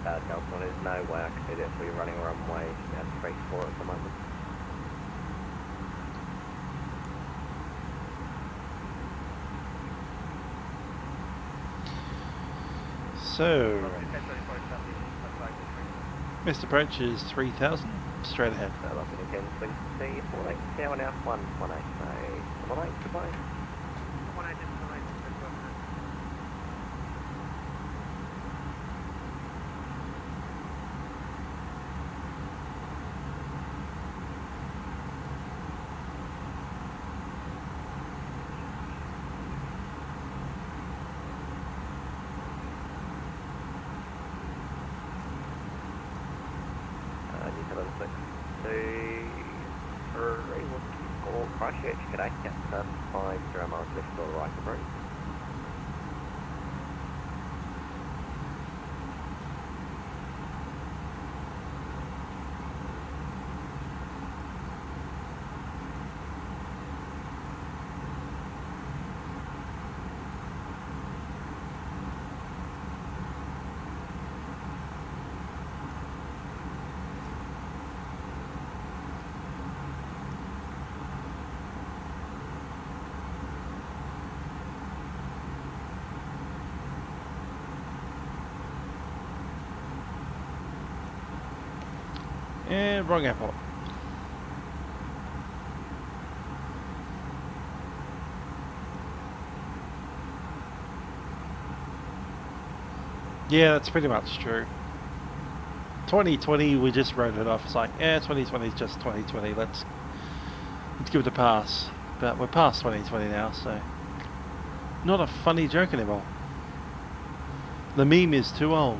90. Delta, there's no way I can do that, so you're running runway 34 at the moment. So, missed approach is 3,000, straight ahead. Looking again, swing to 48, now 118, 18, goodbye. Christchurch, g'day, yep, 5 miles left or right to breathe. wrong airport. Yeah, that's pretty much true. 2020, we just wrote it off. It's like, yeah, 2020 is just 2020. Let's give it a pass. But we're past 2020 now, so not a funny joke anymore. The meme is too old.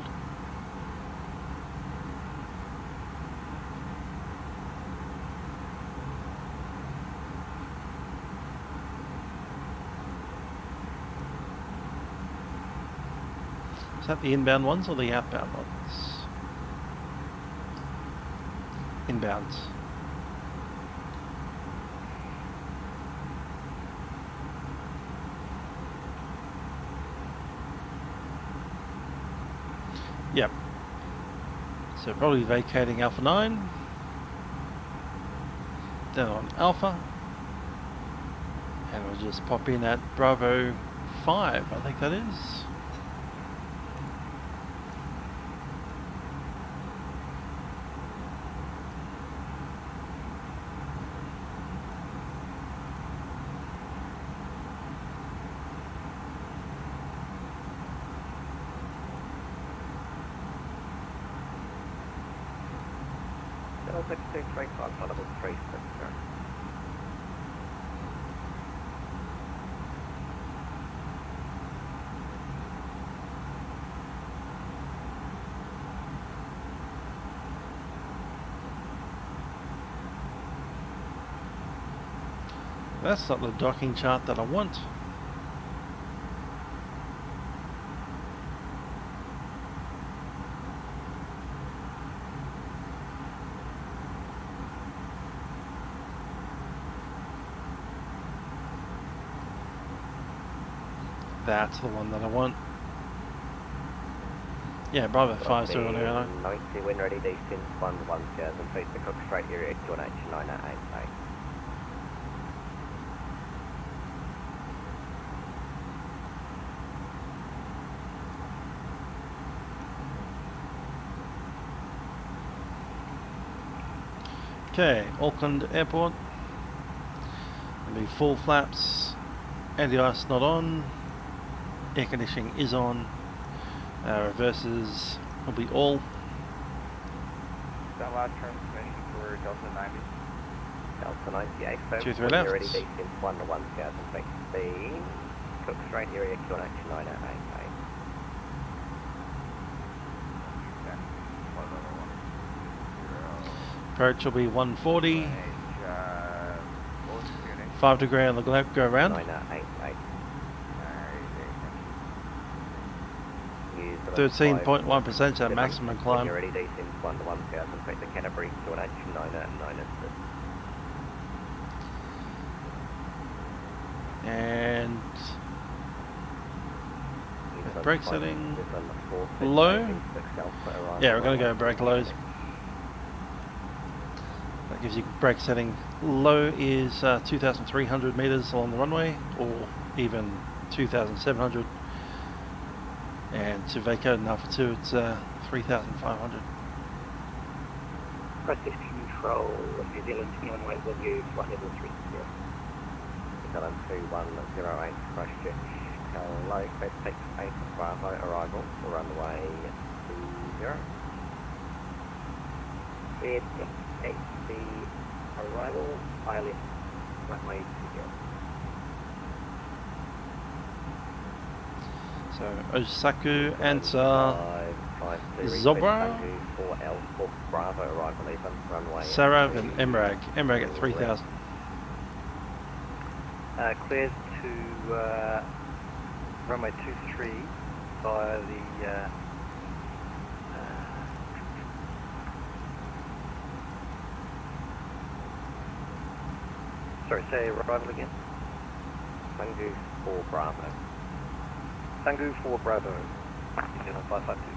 Is that the inbound ones or the outbound ones? Inbounds. Yep. So probably vacating Alpha 9. Then on Alpha. And we'll just pop in at Bravo 5, I think that is. That's not the docking chart that I want. That's the one that I want. Yeah, Bravo 5 0 now. 90 wind ready, descent 11 shares and face the Cook Strait area, QNH 988. Okay, Auckland Airport. There'll be full flaps. Anti-ice not on. Air conditioning is on. Reverses will be all. That last transmission for Delta 90. Delta 98, folks. 23 left. Ready, descent 1 shares and face the Cook Strait area, QNH 988. Approach will be 140. 5 degree on the globe, go around. 988. 13.1%, so maximum climb. Ready, descent 1,000 feet to Canterbury, QNH 989. And brake setting low. Yeah, we're going to go brake lows. That gives you brake setting low is 2,300 meters along the runway, or even 2,700. And to vacate in Alpha 2, it's 3,500. Process control of New Zealand runway with you, flight level 30. New Zealand 2108 Christchurch. Hello, clear to take 8 Bravo arrival, runway 20. Clear to take the arrival, ILS, runway 20. So Osaku answer Zobra, Bravo arrival even, runway Sarav and Emrag. Emrag at 3,000. Clears to runway 23 via the sorry, say arrival again. Sangu 4 Bravo. Sangu 4 Bravo, New Zealand 552.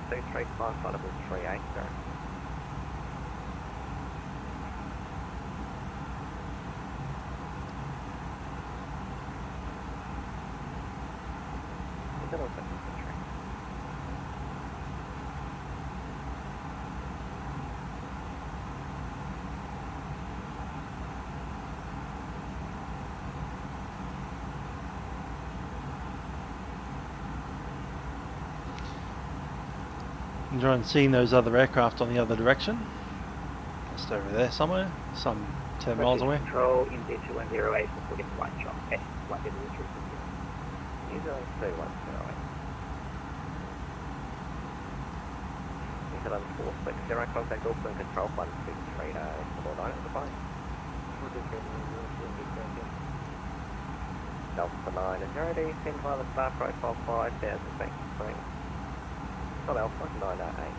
23, climb flight level 380. Is that also infantry? Enjoying seeing those other aircraft on the other direction. Just over there somewhere, some 10 miles away. Control NZ210A, we'll get flight shot. Flight level 360. New Zealand 2108. New Zealand 460, contact Auckland control 163 9 goodbye. Delta 9 and 0D, send via the star profile 5000 feet. Not Alpha 988.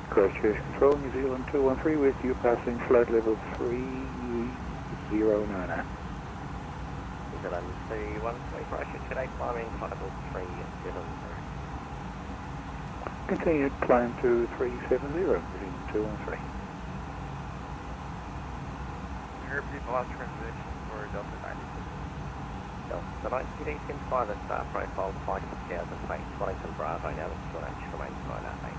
Christchurch Control, New Zealand 213 with you passing flight level 3090. New Zealand 213, Christchurch today climbing flight level 370. Continue climb to 370, New Zealand 213. Repeat the last transition for Delta 96. Delta 90, send via the star profile 5000 feet. Wellington Bravo now, the QH remains 988.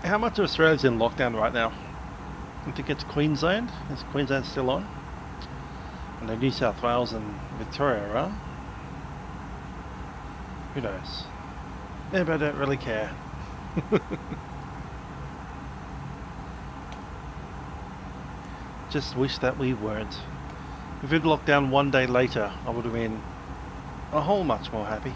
How much of Australia's in lockdown right now? I think it's Queensland. Is Queensland still on? And then New South Wales and Victoria are on. Who knows? Yeah, but I don't really care. Just wish that we weren't. If we'd locked down one day later, I would have been a whole much more happy.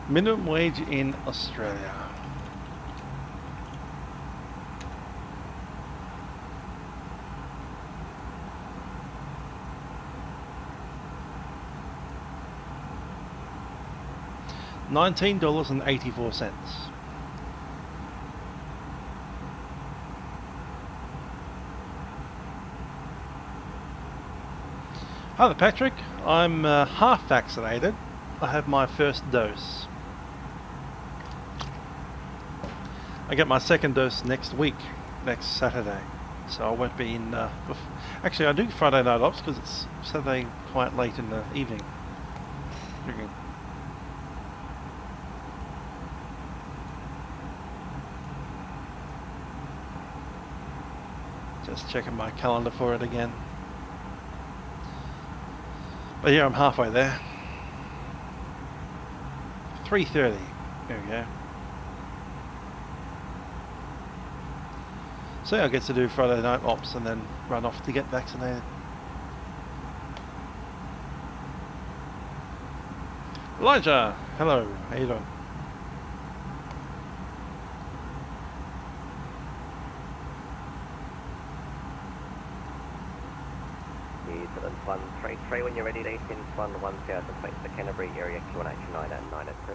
Minimum wage in Australia. $19.84. Hi there, Patrick. I'm half vaccinated. I have my first dose. I get my second dose next week, next Saturday. So I won't be in... actually, I do Friday night ops because it's Saturday quite late in the evening. Just checking my calendar for it again. But yeah, I'm halfway there. 3:30. There we go. So I get to do Friday night ops and then run off to get vaccinated. Elijah, hello, how you doing? New Zealand 133 when you're ready, descend 11000 feet to Canterbury area QNH 992.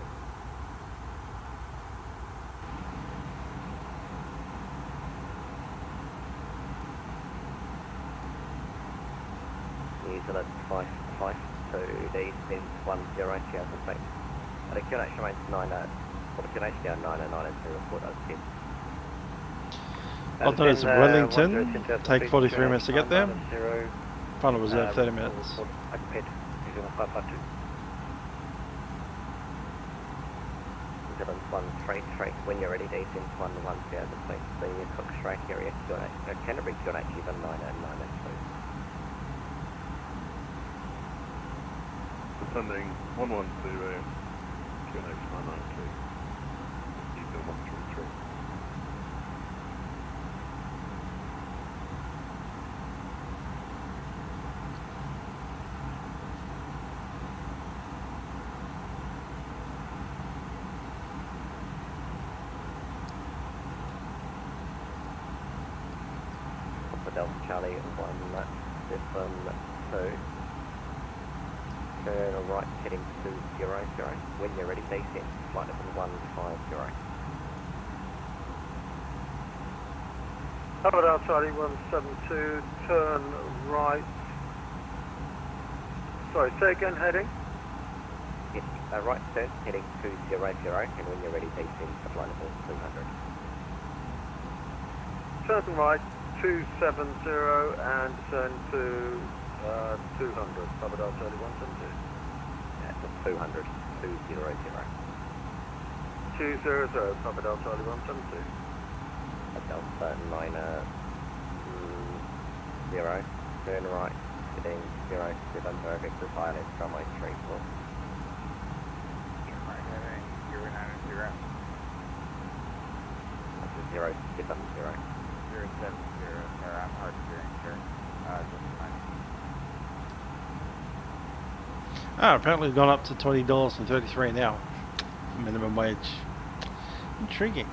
New Zealand 552D, descend 10,000 feet. At a QNH remains 9, for the QNH down 992, report as 10. I'll notice Wellington, take 43 minutes to get there. Final reserve 30 minutes. Occupied, New Zealand 552. New Zealand 133, when you're ready, descend 10,000 feet. The Cook Strait area QNH, Canterbury QNH even 992. Descending 110, QNH 992, New Zealand 133. Delta Charlie 172. Turn right heading 200. When you're ready, descend. Flight level 150. Covered Charlie 172, turn right. Sorry, say again, heading? Yes, right turn heading 200. And when you're ready, descend to flight level 200. Turn right, 270 and turn to 200. Covered Charlie 172. Yeah, 200. 200. 200, covered Charlie 172. Delta 90. Turn right heading 07 for Victor Pilot, runway 34. Right heading 090. That's a 070. 070, sorry, I'm hard steering, sir. Just fine. Apparently gone up to $20.33 an hour. Minimum wage. Intriguing.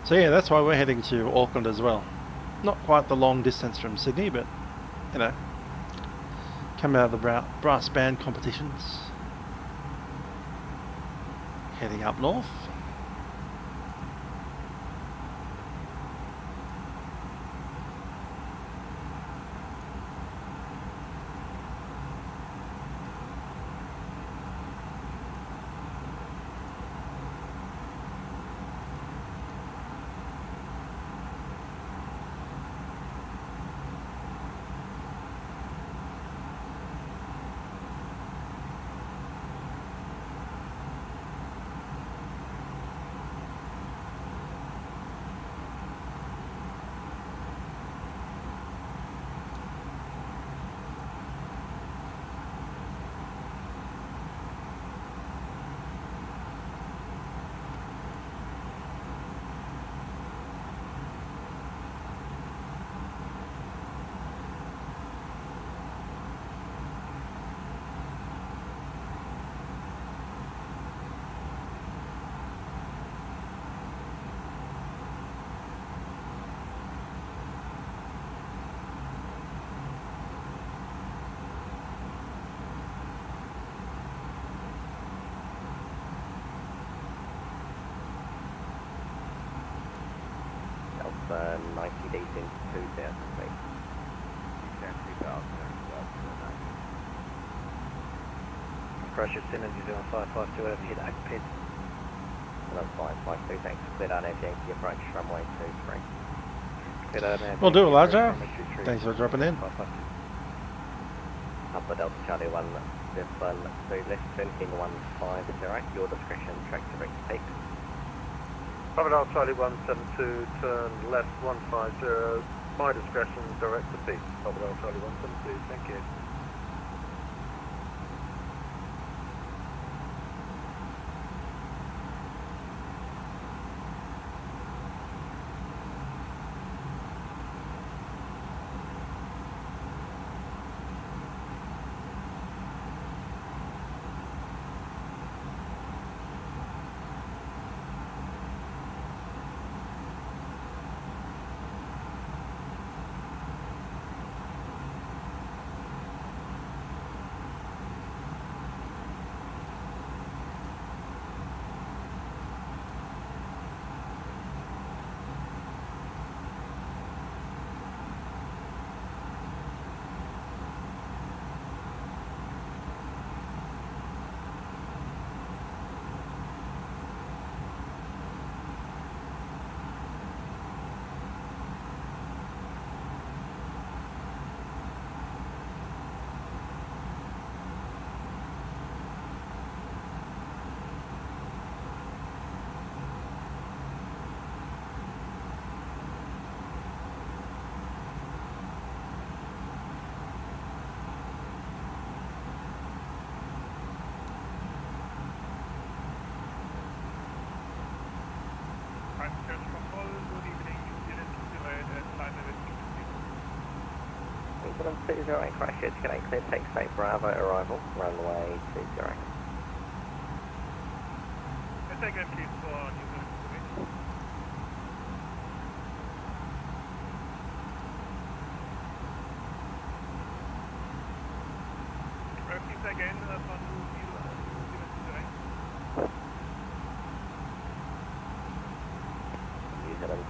So yeah, that's why we're heading to Auckland as well. Not quite the long distance from Sydney, but you know, coming out of the brass band competitions. Heading up north. Delta 90 descend 2,000 feet. Descend 2,000, Christchurch, New Zealand 552, overhead Occupied. Another 552, thanks. Qudarant Yankee approach, runway 23. We'll do, Elijah. Thanks for dropping in. Upper Delta Charlie 1, this one, so left turn heading 150, your discretion, track to reach peak. Covered Charlie 172, turn left 150, my discretion, direct to peak. Covered Charlie 172, thank you. Zealand 208 Christchurch, g'day, clear, take state Bravo, arrival, runway 20. I take a piece for New Zealand. Repeat again for New Zealand 208. New Zealand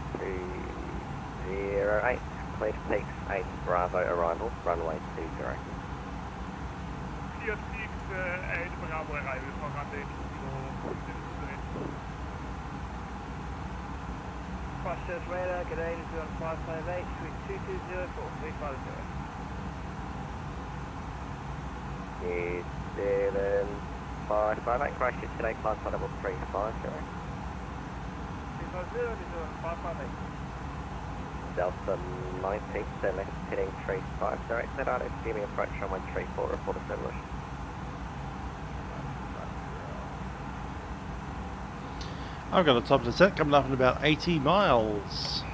208, clear, take state Bravo, arrival, runway 20. FTX Bravo arrival for runway 20. Christchurch radar, g'day, New Zealand 558, switch 2204, 350. New Zealand 558, Christchurch, g'day, climb flight level 350. 350, New Zealand 558. Delta 90, left heading 35, direct set out, assuming approach runway 34, report established. I've got a top of the set coming up in about 80 miles.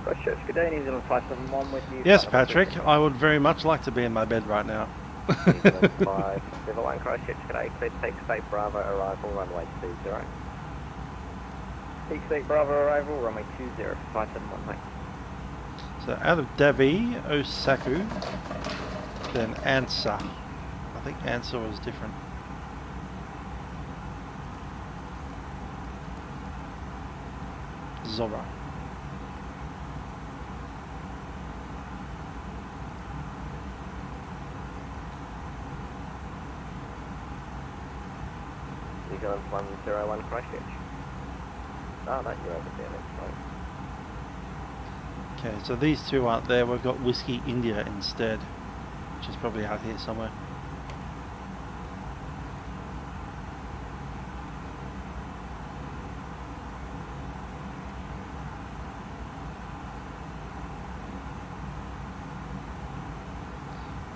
Christchurch, good day, New Zealand 571 with you. Yes, Patrick, I would very much like to be in my bed right now. New Zealand 571 Christchurch, g'day, clear, take state Bravo, arrival, runway 20. Take state Bravo arrival, runway 20, 571, mate. So out of Devi, Osaku, then Ansa. I think Ansa was different. Zora. New Zealand 101 Christchurch. Oh, no, you're over there, that's right. Okay, so these two aren't there. We've got Whiskey India instead, which is probably out here somewhere.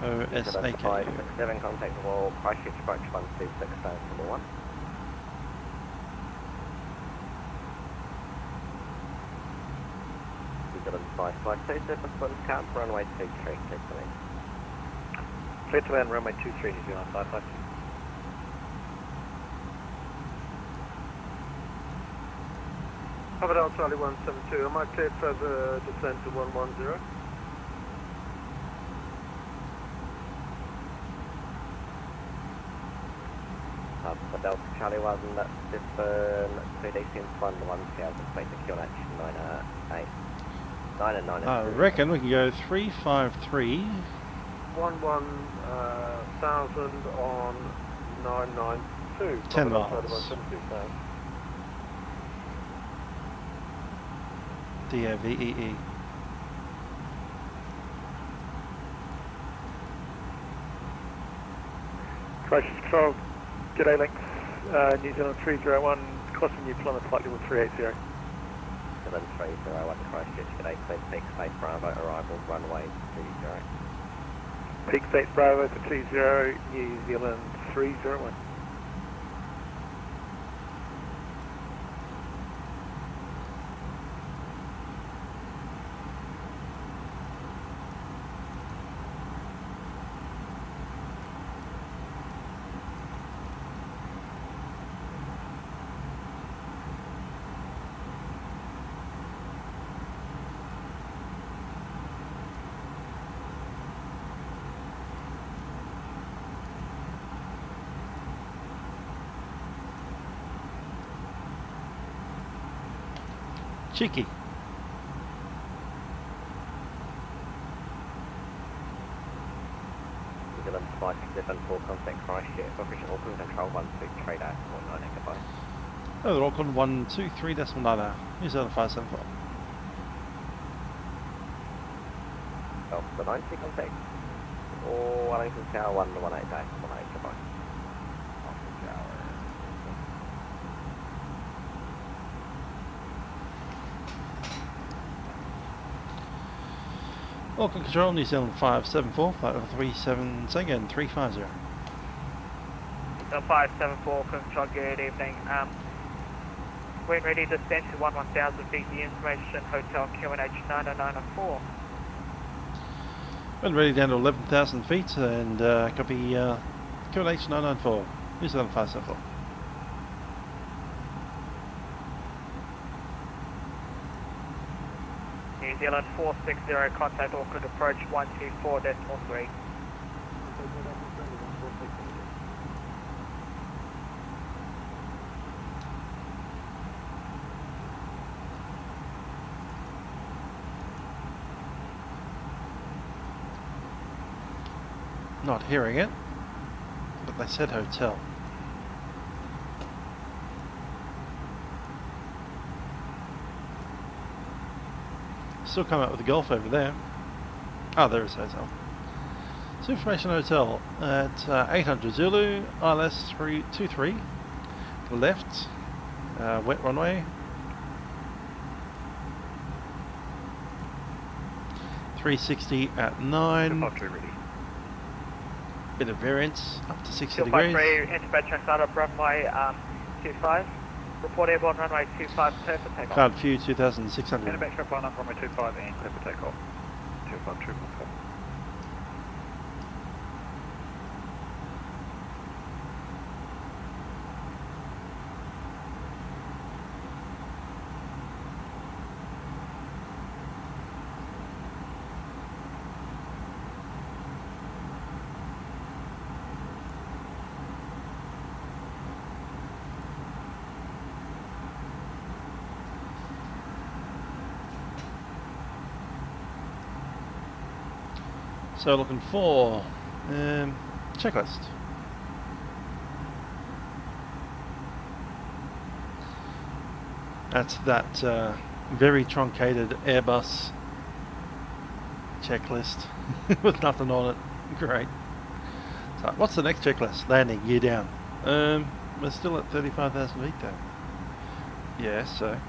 OSAK. 567 contact wall, Christchurch approach 126, number 1. New Zealand 552, surface winds count, runway 23, clear to land. Clear to land, runway 23, New Zealand 552. Covered out Charlie 172, am I cleared further descent to 110? For Delta Charlie 1, that's different, 2 descent 1 to 1, space secure action 9 and 9 and I reckon we can go 353. 11,000 on 992. 10 Covered out miles. Charlie 172, thanks. DOVEE. Christchurch Control, g'day links, New Zealand 301, crossing you Plymouth flight level 380. New Zealand 301 Christchurch, g'day, clear peak state Bravo, arrival, runway 20. Peak state Bravo for 20, New Zealand 301. Cheeky. New Zealand 574 contact Christchurch, official Auckland Control 123 decimal 9 goodbye. Oh, Auckland 123 decimal 9. New Zealand 574. Delta 90 contact, or Wellington Tower 1 to 18 decimal 8 goodbye. Auckland Control, New Zealand 574, flight level 37, say again, 350. So 574 control, good evening. When ready, descend to 11,000 feet, the information Hotel QNH 90904. When ready down to 11,000 feet and copy QNH 994, New Zealand 574. New Zealand 460, contact Auckland approach 124.3. Not hearing it, but they said hotel. Still come out with a Golf over there. Oh, there is hotel. So information hotel at 800 Zulu, ILS 323, left, wet runway. 360 at 9. ready. Bit of variance, up to 60 253, degrees. intervention start up runway 25. Report airborne runway 25, clear for takeoff. Cloud view 2600. Intervention applying up runway 25 and clear for takeoff. 25 214. So looking for checklist. That's that very truncated Airbus checklist with nothing on it. Great. So what's the next checklist? Landing, gear down. We're still at 35,000 feet though. Yeah, so.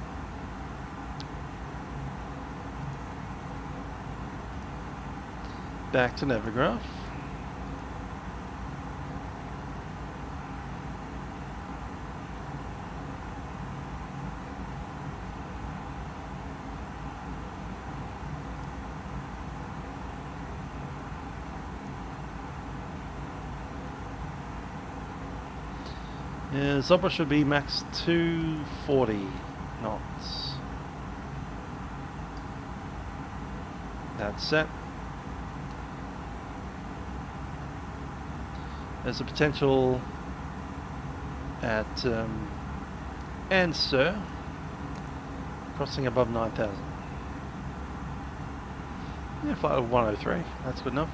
Back to Navigraph. Yeah, Zobra should be max 240 knots. That's set. There's a potential at Answer crossing above 9,000. Yeah, flight of 103, that's good enough.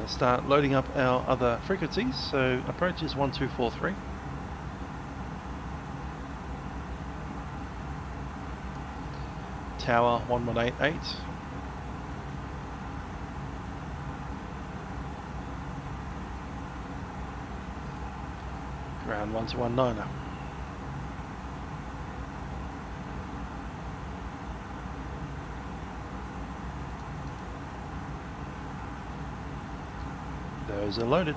Start loading up our other frequencies. So approach is 1243. Tower 1188. Ground 1219. Those are loaded.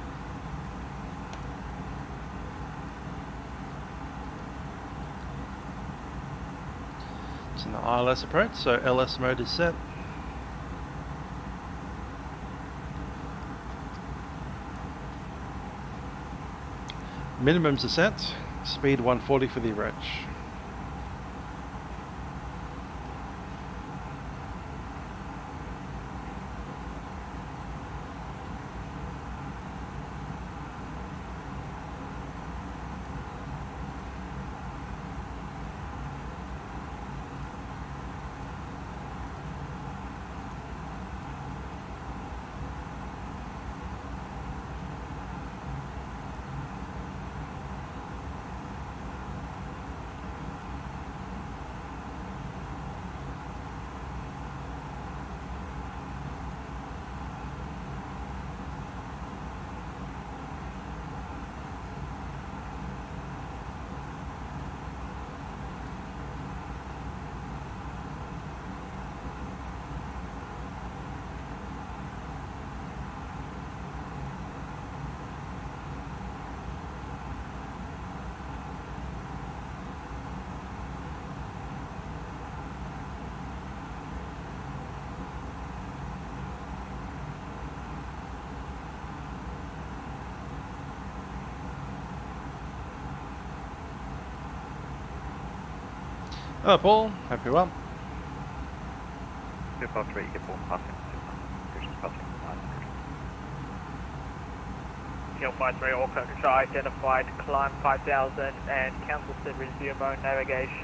It's in the ILS approach, so LS mode is set. Minimums are set. Speed 140 for the approach. Hello Paul, hope you're well. 253, you get 4 passing. Christchurch passing 900. Kill 53, Auckland Control identified, climb 5000 and cancel to resume own navigation,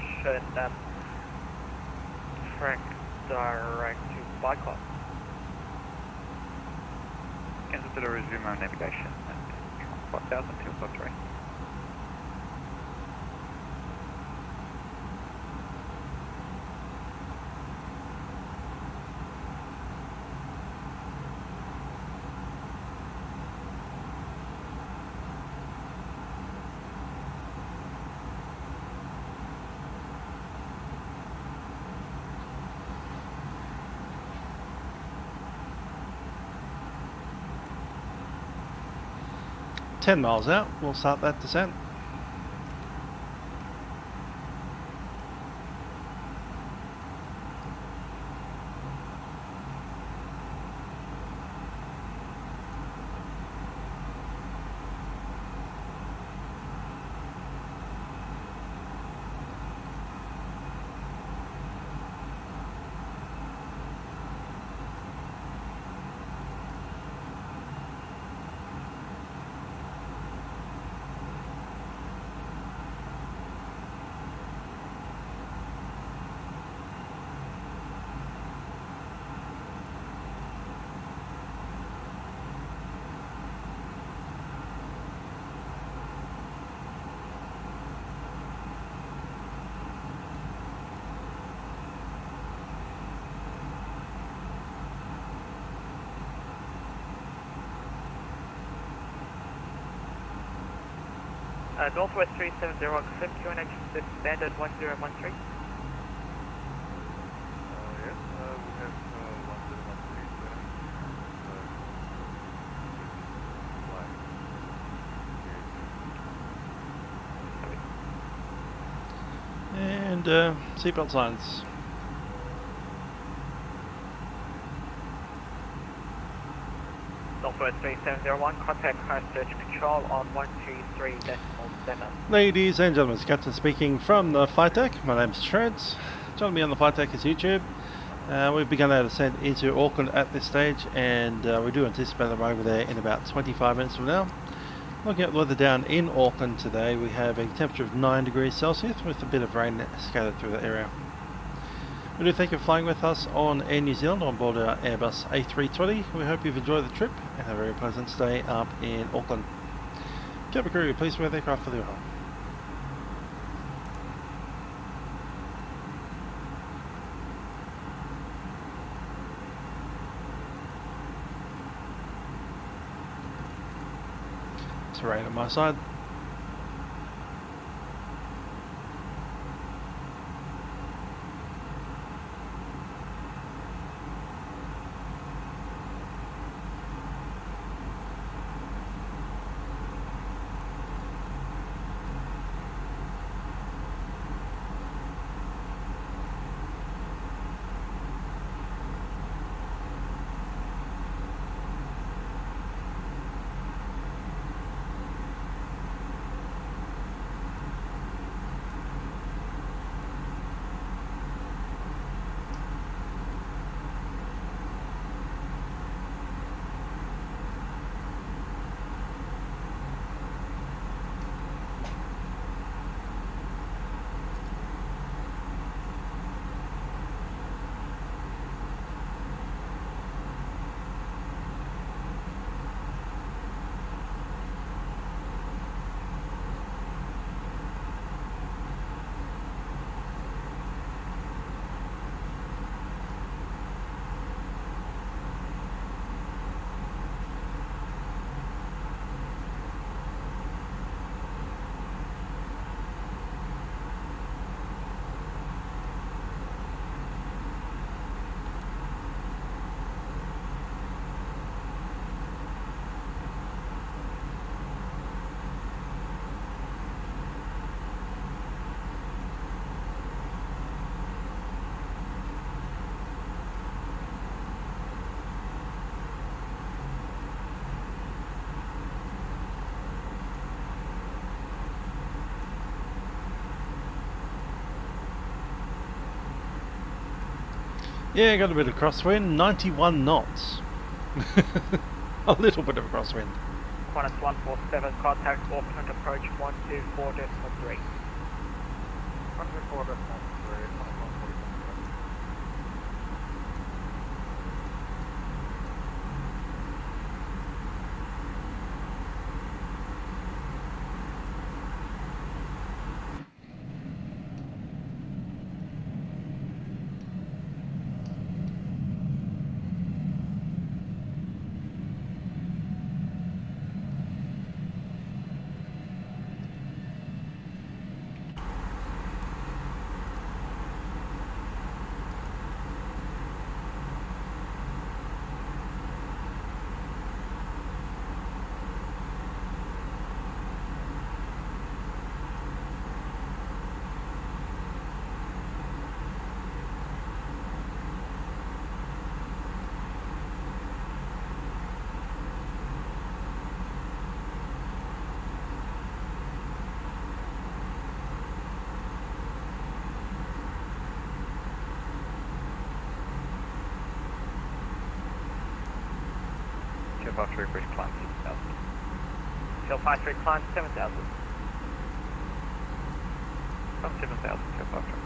track direct to Bicop. Cancel to the resume own navigation and 5000, 253. Ten miles out, we'll start that descent. Northwest 370, confirm QNH standard 1013. Yes, we have 1037. And seatbelt signs. Northwest 3701, contact Christchurch Control on 123.7. Ladies and gentlemen, it's Captain speaking from the flight deck. My name is Trent. Joining me on the flight deck is YouTube. We've begun our descent into Auckland at this stage, and we do anticipate them over there in about 25 minutes from now. Looking at the weather down in Auckland today, we have a temperature of 9 degrees Celsius with a bit of rain scattered through the area. We do thank you for flying with us on Air New Zealand on board our Airbus A320. We hope you've enjoyed the trip and have a very pleasant stay up in Auckland. Cabin crew, please wear the aircraft for the honor. Terrain on my side. Yeah, got a bit of crosswind, 91 knots. A little bit of crosswind. Qantas 147, contact Auckland approach 124.3. 104.3, 147. Five three, bridge climb 6,000. Till 53 climb 7,000. Climb 7,000, till 53.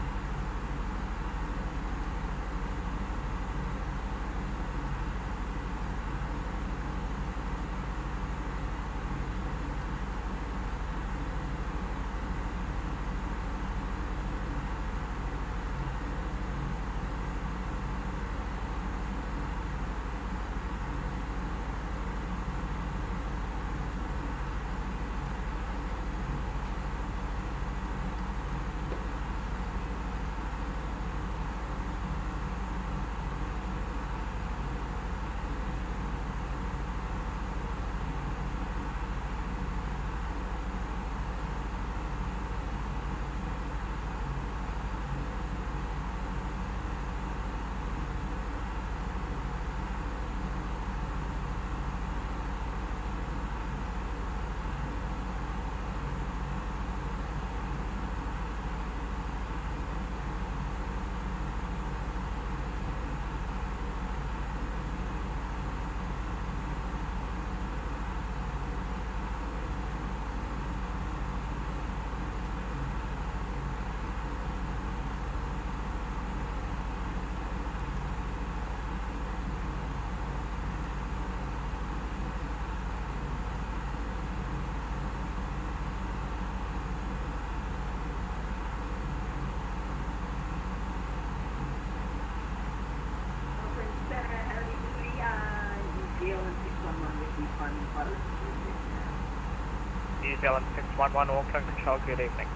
New Zealand 611 Auckland Control, good evening.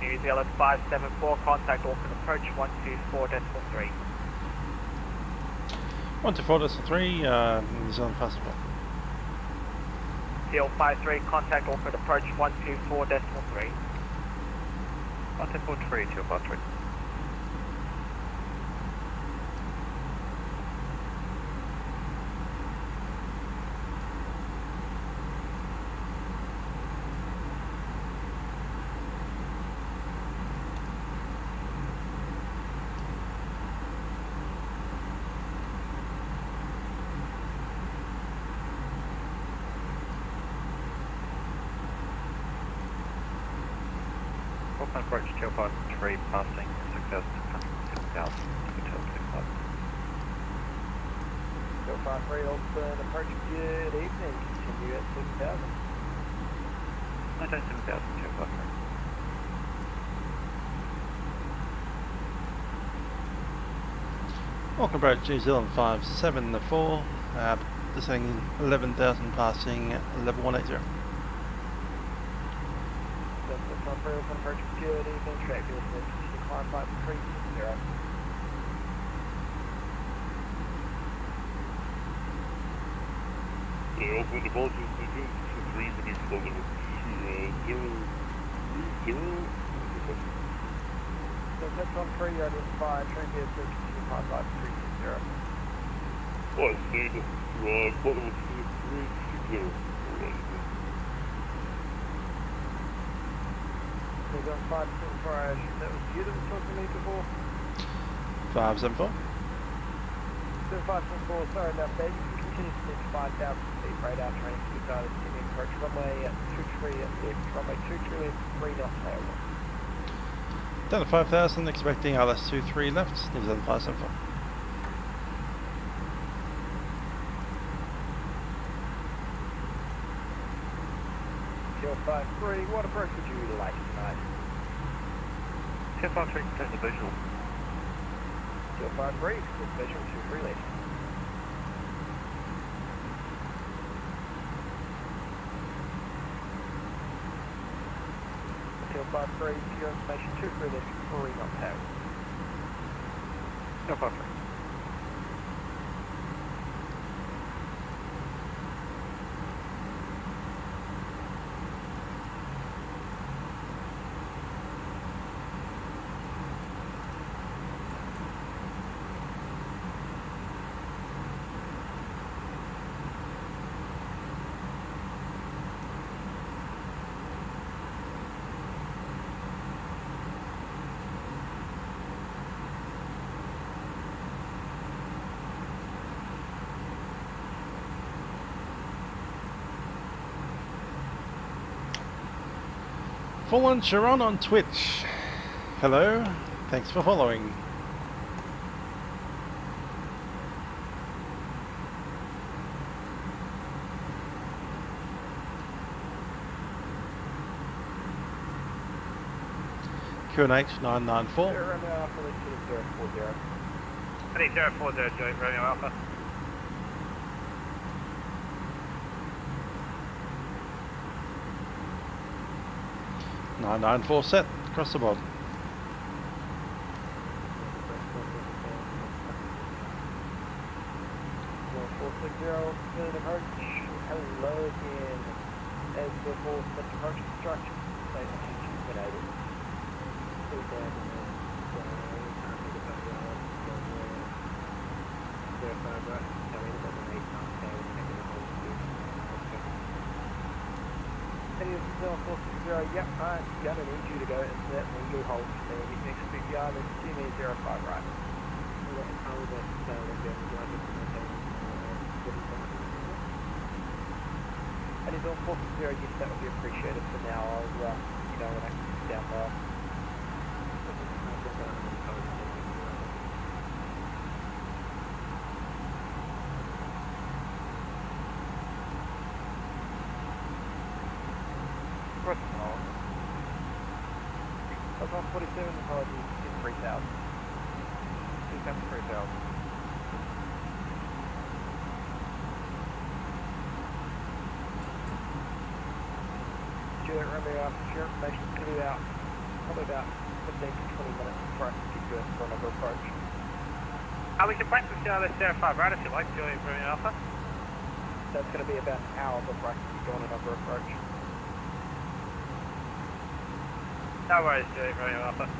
New Zealand 574, contact Auckland approach 124.3. 124.3, New Zealand Festival. TL 53, contact Auckland approach 124.3. 124.3, till 53. Auckland approach GL53 passing 6,600, 7,000, hotel 25. GL53 Auckland approach, good evening, continue at 6,000. 7,000, GL53. Auckland approach New Zealand 574, descending 11,000 passing level 180. Auckland approach, good evening, track your continue climb flight 360. Auckland approaches to 3 minutes level 0. So that's on 3, you're identified, track your continue climb flight 360. I see the bottom of 360. We've got 574, I assume that was you that was talking to me before? 574. 574, sorry about that, you can continue to reach 5,000 feet, radar training to the guided Sydney approach, runway 23 left, runway 23 left, 3 knots tailwind. Down to 5,000, expecting LS 23 left, New Zealand 574. TL53, what approach would you like tonight? TL53, take the visual. TL53, good visual, 23 left. TL53, for your information, 23 left, 3 knots tailwind. TL53. Fallen Sharon on Twitch. Hello, thanks for following. QNH 994. Romeo Alpha, lead to 040. I need 040, Joey, Romeo Alpha. Nine 994 set across the board. Hello again. As before, such approach instruction, yep, I'm going to need you to go into that legal hold for me. Next PPR, then give me 05 right. And it's on 460, yes, that would be appreciated for now. I'll, you know, when I can down there. I was on 47, apologies, in 3,000. 3,000. Stuart, Romeo Alpha, your information is going to be out probably about 15 to 20 minutes before I can keep going for another approach. We can practice the other 05 right if you like, Julie, Romeo Alpha. That's going to be about an hour before I can keep going another approach. No worries, Julie, Romeo Alpha.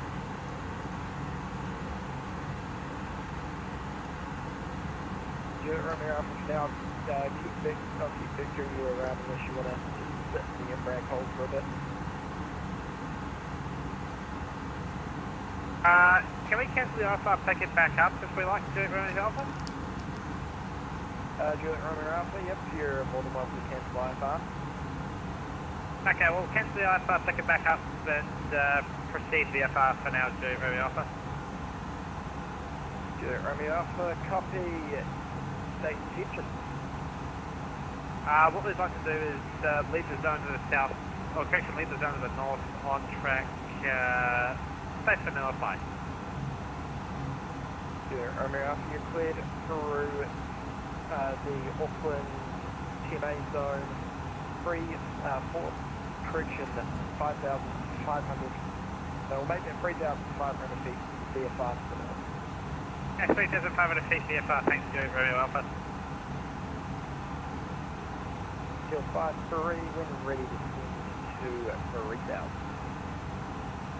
Stuart, Romeo Alpha, for now, I'll keep picturing you around unless you want to sit in the brake hold for a bit. Can we cancel the IFR, pick it back up if we like, Julie, Romeo Alpha? Juliet Romeo Alpha, yep, you're more than welcome to cancel IFR. Okay, well, cancel the IFR, pick it back up, and proceed VFR for now, Romeo Alpha. Romeo Alpha, copy, state intention. What we'd like to do is leave the zone to the south, or correction, leave the zone to the north on track, stay for now, fine. Romeo Alpha, you're cleared through the Auckland TMA zone, 4, correction, 5,500, so we'll make that 3,500 feet VFR for now. Yeah, 3,500 feet VFR, thanks to Romeo Alpha. Till 5-3, when ready to send to 3,000.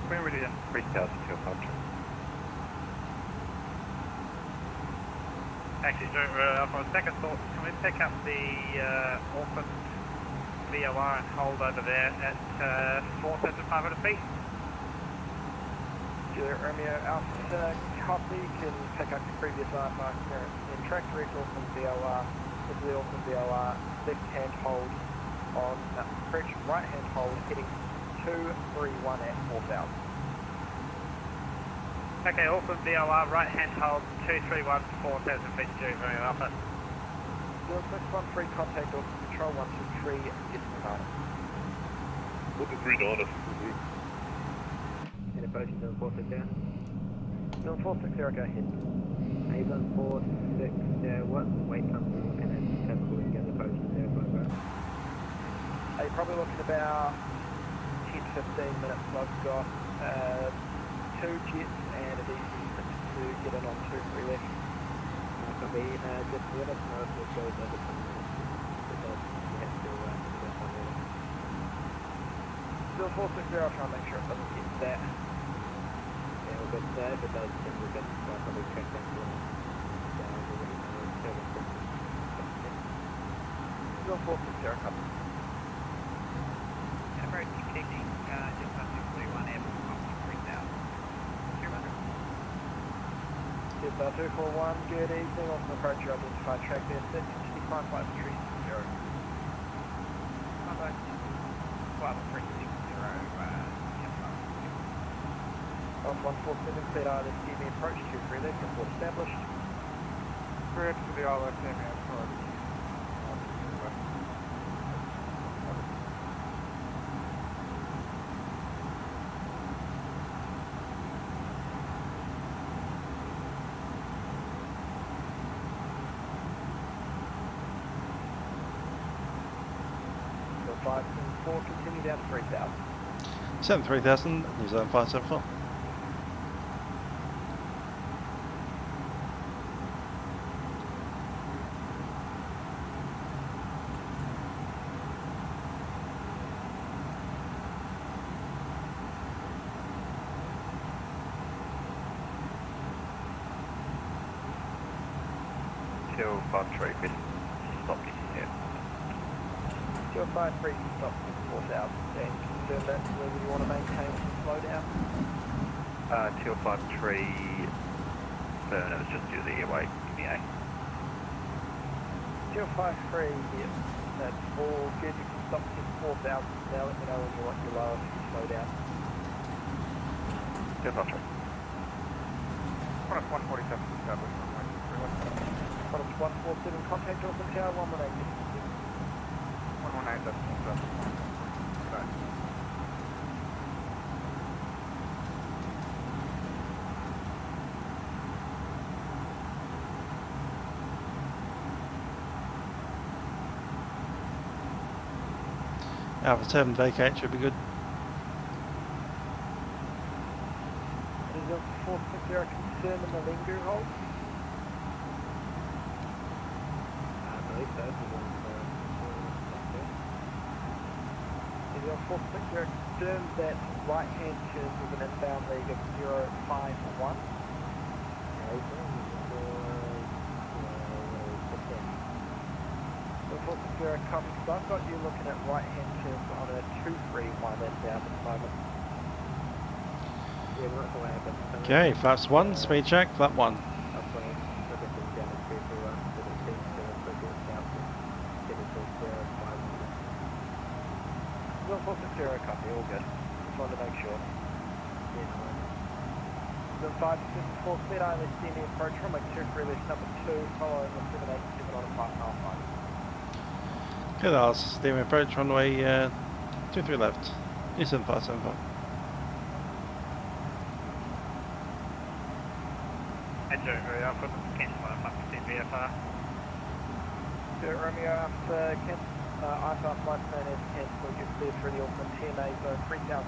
When ready to 3,000 till 5-3. Actually, for a second thought, can we pick up the Auckland VOR and hold over there at 4,500 feet? Romeo Alpha, copy, can pick up the previous IFR clearance. Then track direct Auckland VOR, into the Auckland VOR, left hand hold on, correction, right hand hold, heading 231 at 4,000. Okay, Auckland VOR, right hand hold, 231, 4,000 feet, Romeo Alpha. 0613, contact Auckland Control 123, decimal. What the 3 Donna? And approaching zone 46 down. Zone 460, go ahead. Zone 46, what weight comes from and then typical again approaching 055. You're probably looking about 10-15 minutes. I've got 2 jets and a DC-6 to get in on 2-3 left. Could be just let us know if it goes over 10 minutes. Because we have to do that one later. Still 460, I'll try and make sure it doesn't get that. Yeah, we'll get that. If it does, then we'll get probably check that one. Still 460, copy. Approach connecting, just under 31 Airborne, 3,000. 200. Yes, 241, good evening. On the approach, you identify track there. Set continue climb flight for 360. Contact, flight 360, On 147, cleared ILS, give me approach, 23 left, report established. Cleared to the ILS, enemy approach. So 574, continue down to 3,000. 73,000, New Zealand 574. Till 5-3, bit stop here. Till 5-3, stop to 4,000. And confirm that's whether you want to maintain some slowdown. Till 5-3, burn, it was just due to the airway, EVA. Till 5-3, yes, that's all good. You can stop to 4,000 now. Let me know when you want your lower to slow down. Till 5-3. 147 established on my 147, contact Auckland Tower, 118. 118, that's okay. Alpha 7 vacate should be good. Is it 460 concern in the linger hold? I believe so. Is it 460 confirm that right hand turn with an inbound leg of 051? So 460 copy, so I've got you looking at right hand turns on a 231 inbound at the moment. Yeah, we're not aware, but... Okay, flaps 1, speed check, flap 1. short. The 574 speed island, see me approach runway 23 left number 2, following the 787 on a 5.5. Good, I'll steam approach runway 23 left, Eastern 574. Andrew, I've got the cancel by 5% VFR. Romeo, after IFR flight plan is cancelled, you're cleared through the Auckland TMA zone 3,500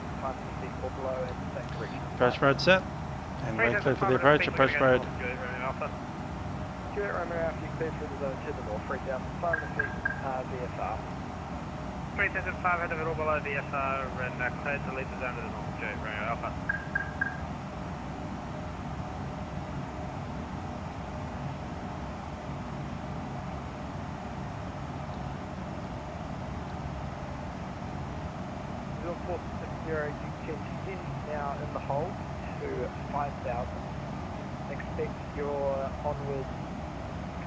feet or below and safe direction. Approach mode set, and we're clear for the approach, approach mode. Juliet Romeo, after you're cleared through the zone to the north, 3,500 feet VFR. 3,500 feet or below VFR and cleared to leave the zone to the north, Juliet Romeo, Alpha. You can descend now in the hold to 5,000. Expect your onward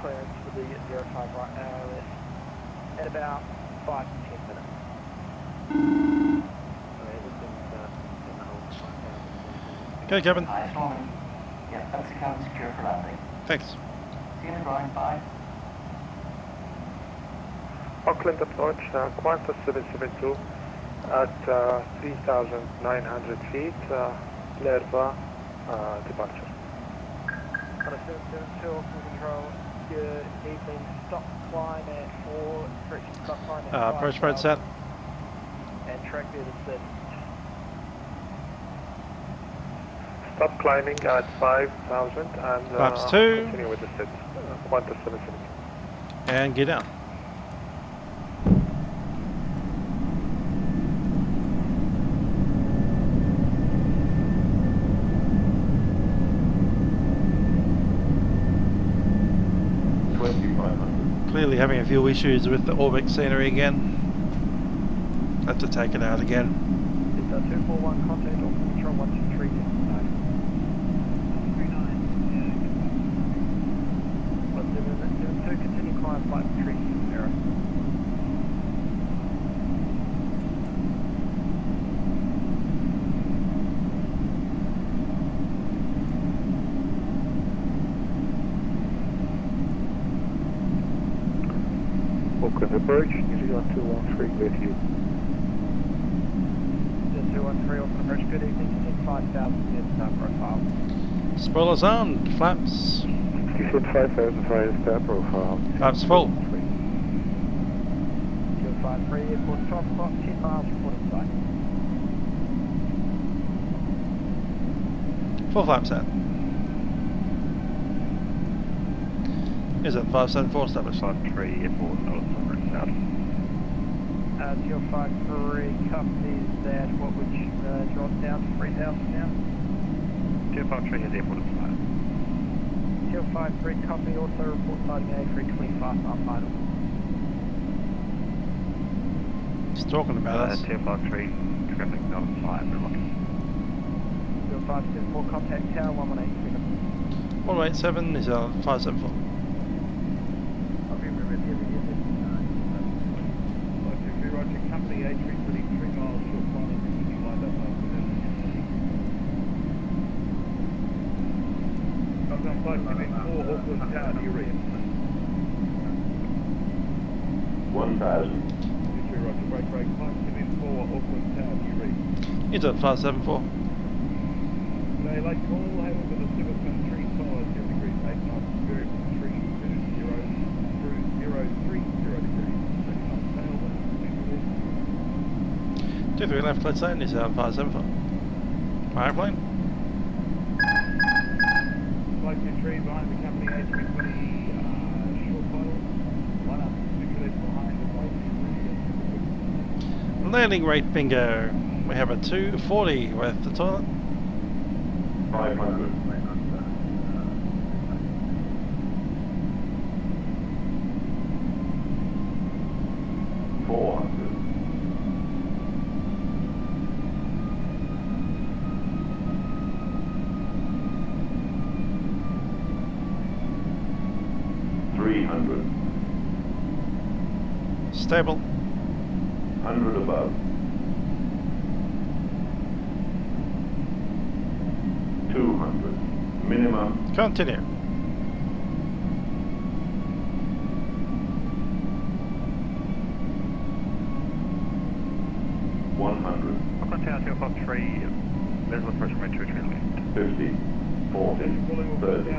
clearance for the 05 right ILS at about 5 to 10 minutes. Okay, Kevin. Highest warning. Yeah, that's the cabin secure for landing. Thanks. See you in the ground, bye. Auckland approach, Qantas 772 at 3,900 feet, Lerva, departure. On a 772, Auckland Control, good evening, stop climb at 4, correction, stop climb at 5. Approach mode set. And track there to sit. Stop climbing at 5,000 and Flaps 2. continue with the sit. Qantas 772. And get down. Clearly having a few issues with the Orbix scenery again. Have to take it out again. It's 241 contact Auckland Control 123. 172, continue climb flight 3 error. Auckland approach, New Zealand 213 with you. 213 Auckland approach, good evening, descend 5,000 feet start profile. Spoilers on, flaps. Descend 5,000 fire start profile. Flaps full. 253, airport 12 o'clock, 10 miles reporting site. Full flap set. Is it 574 established? 3 airport, North South. 253, copies that, what would you drop down to 3,000 now? 253 is airport inside. 253, copy, also report sighting A320SL final. He's talking about us. 253, traffic not on fire, we're looking. 574, contact tower 1187. 187 is 574. Roger, company A320, 3 miles short final, continue lined up after this. Comes on flight limit 4, Auckland Tower, to your rear. 1,000. Roger, break, flight limit 4, Auckland Tower, to your rear. He's at 574. They like call, hail over the civil 3 follow 0 degrees, 8 knots, variable 3, minutes 0, through 0, 3, 0 degrees. 23 left, let's say, and he's 574. My airplane. Flight 23 behind the company A320, short final. 1 up, 6 left behind the Landing rate bingo. We have a 240 with the toilet. 500. 400. 300. Stable. 100 above. 200. Minimum. Continue. Auckland Tower 2 o'clock 3, visual approach from 2 left. 50, 40, 30,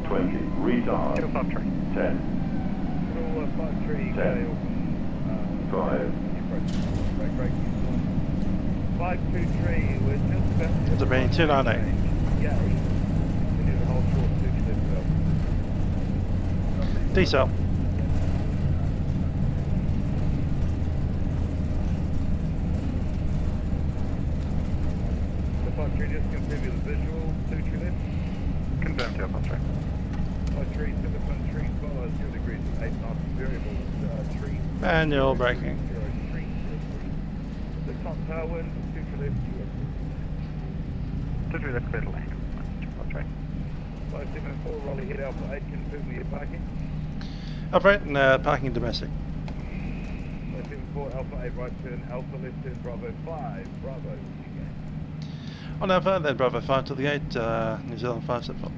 20, retard. 2 o'clock 3. 10, 10, 5. 523, we're just about to... It's about 298. Yeah. We need to hold short 2 left. Decel. Just confirm the visual, 2 left. Confirm 2 o'clock 3. 53, 713, follow 0 degrees, 8 knots, variable, 3. Manual braking. 03, 6 knots power wind, 2 left, 2 left, clear to land. 2 o'clock 3. 574, Raleigh head Alpha 8, confirm where you're parking. Operate and parking domestic. 574, Alpha 8, right turn, Alpha left turn, Bravo 5, Bravo. On Alpha, then Bravo 5 to the gate, New Zealand 574.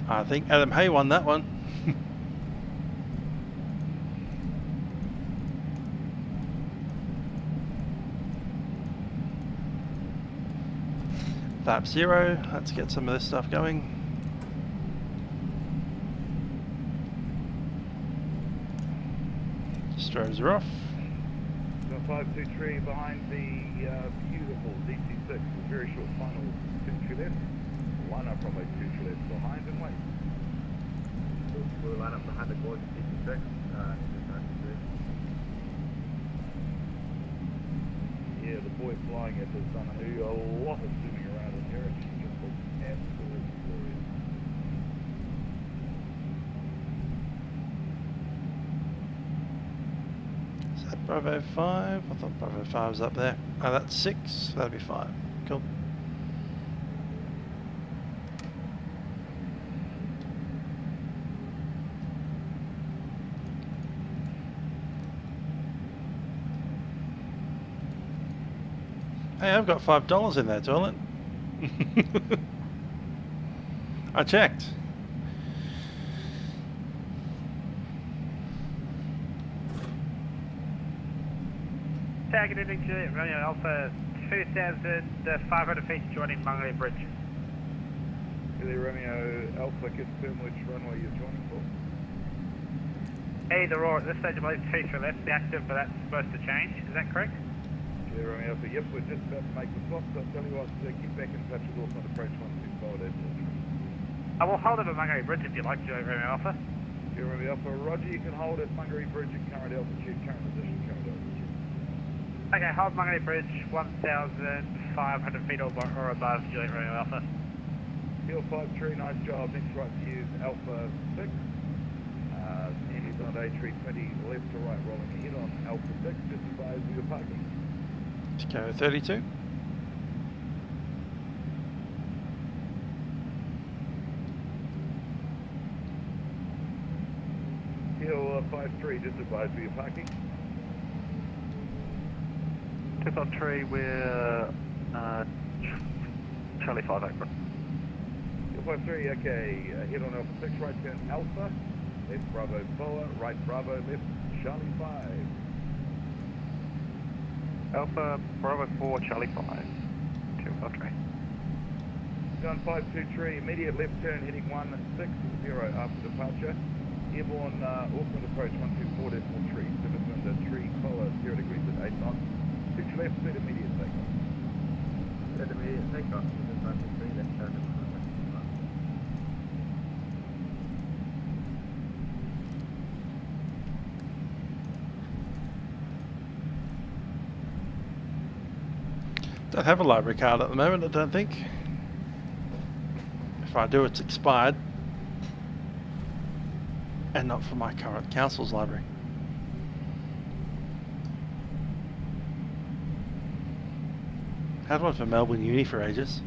I think Adam Hay won that one. Flap 0, let's get some of this stuff going. Strobes are off. 523 behind the beautiful DC6, very short final 2 left. Line up from a 2 left behind and wait. We'll line up behind the gorgeous DC6. Yeah, the boy flying it has done a lot of zooming around in here. It just looks absolutely glorious. Is that Bravo 5? I thought Bravo 5 was up there. Oh, that's 6. That'd be 5. Cool. Hey, I've got $5 in that toilet. I checked. Target ending to Romeo Alpha 2,500 feet joining Mangere Bridge. Really, Romeo Alpha, confirm which runway you're joining for. Either or, at this stage I believe 2 left, the active, but that's supposed to change, is that correct? Yeah, Romeo Alpha, yep, we're just about to make the swap, so I'll tell you what, keep back in touch with Auckland Approach 165. I will hold it at Mangere Bridge if you like, Romeo Alpha. Yeah, Romeo Alpha, roger, you can hold at Mangere Bridge at current altitude, current position, current altitude. Okay, hold Mangere Bridge 1,500 feet or above, Juliet Romeo Alpha. Hill 53, nice job, next right to you is Alpha 6. He's on A320, left to right, rolling ahead on Alpha 6, just advise where you're parking. Let's go 32. Hill 53, just advise where you're parking. 253, we're Charlie 5 April. Hill 53, okay, head on Alpha 6, right turn Alpha, left Bravo Boa, right Bravo, left Charlie 5. Alpha Bravo 4, Charlie 5. 253. Down 523, immediate left turn heading 160 after departure. Airborne Auckland approach 124.3, service wind 3, collar 0 degrees at 8 knots. Pitch left, set immediate takeoff. Set immediate takeoff. Don't have a library card at the moment, I don't think. If I do, it's expired. And not from my current council's library. Had one for Melbourne Uni for ages.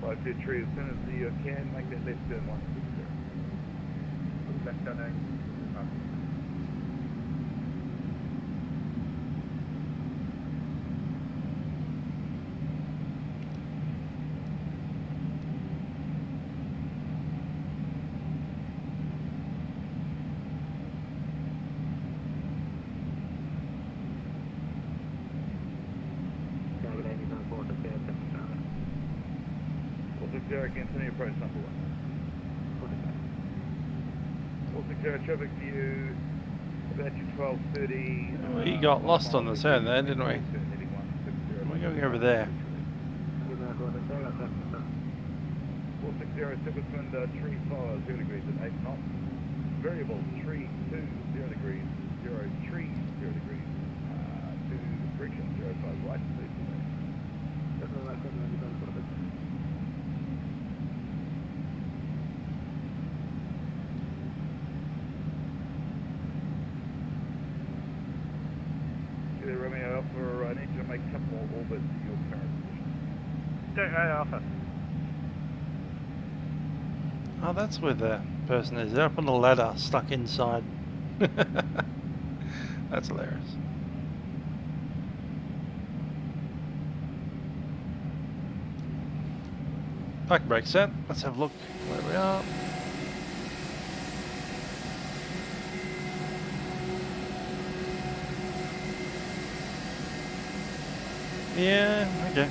523, as soon as you can, make that left turn 160. Left turning. Continue approach number 1. 460 traffic view, about your 1230. We got lost on the turn there, didn't we? We're going over there. 460 surface wind, tree follow 0 degrees at 8 knots. Variable 320 degrees, 0 tree 0 degrees, to friction 05 right. Romeo Alpha, I need you to make a couple more orbits to your current position. Alpha. Oh, that's where the person is. They're up on the ladder, stuck inside. That's hilarious. Parking brake set. Let's have a look where we are. Yeah, okay.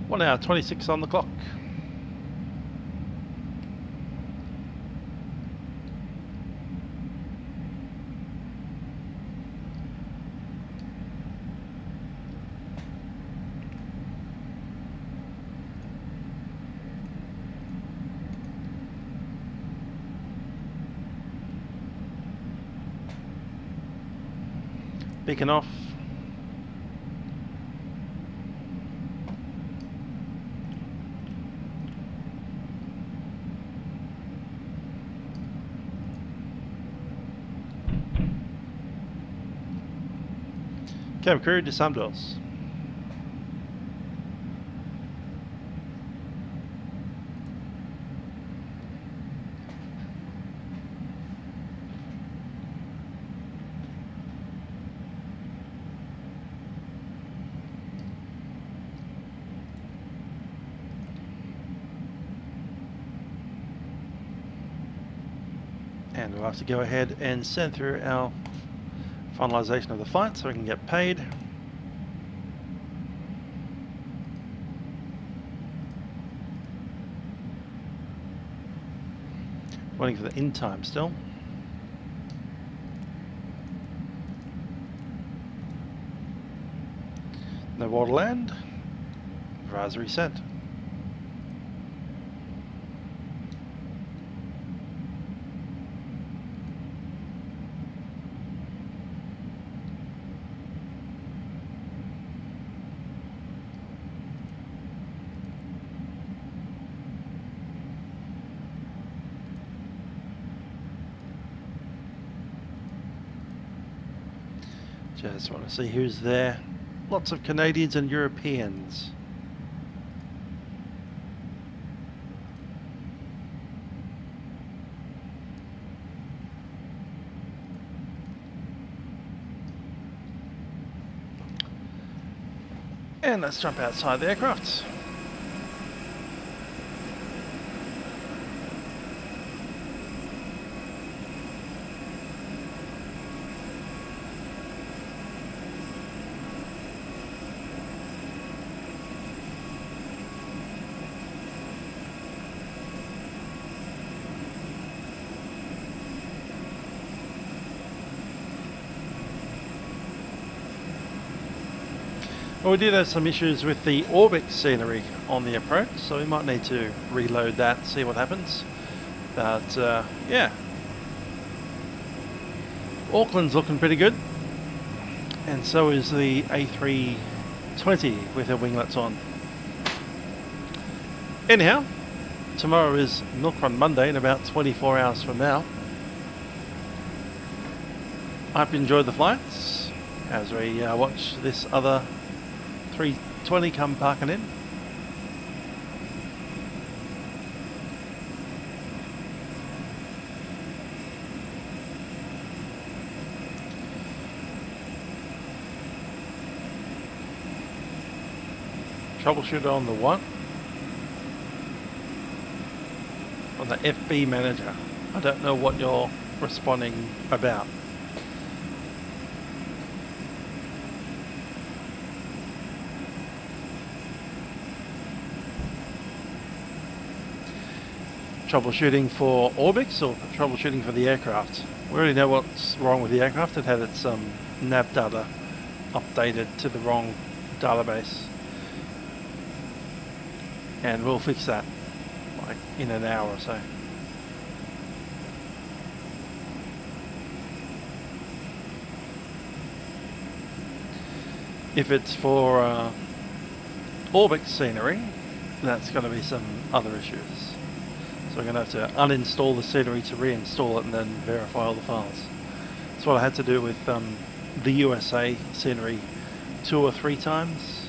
One hour 26 on the clock. Beacon off. Cam crew, disarm doors. And we'll have to go ahead and send through our finalisation of the flight so we can get paid. Waiting for the in time still. No water land. Advisory sent. Just want to see who's there. Lots of Canadians and Europeans. And let's jump outside the aircraft. Well, we did have some issues with the orbit scenery on the approach, so we might need to reload that, see what happens. But yeah, Auckland's looking pretty good, and so is the A320 with her winglets on. Anyhow, tomorrow is Milk Run Monday in about 24 hours from now. I hope you enjoyed the flights as we watch this other 320 come parking in. Troubleshooter on the what? On the FB manager. I don't know what you're responding about. Troubleshooting for Orbix or troubleshooting for the aircraft? We already know what's wrong with the aircraft. It had its nav data updated to the wrong database. And we'll fix that like in an hour or so. If it's for Orbix scenery, that's going to be some other issues. So we're going to have to uninstall the scenery to reinstall it and then verify all the files. That's what I had to do with the USA scenery 2 or 3 times.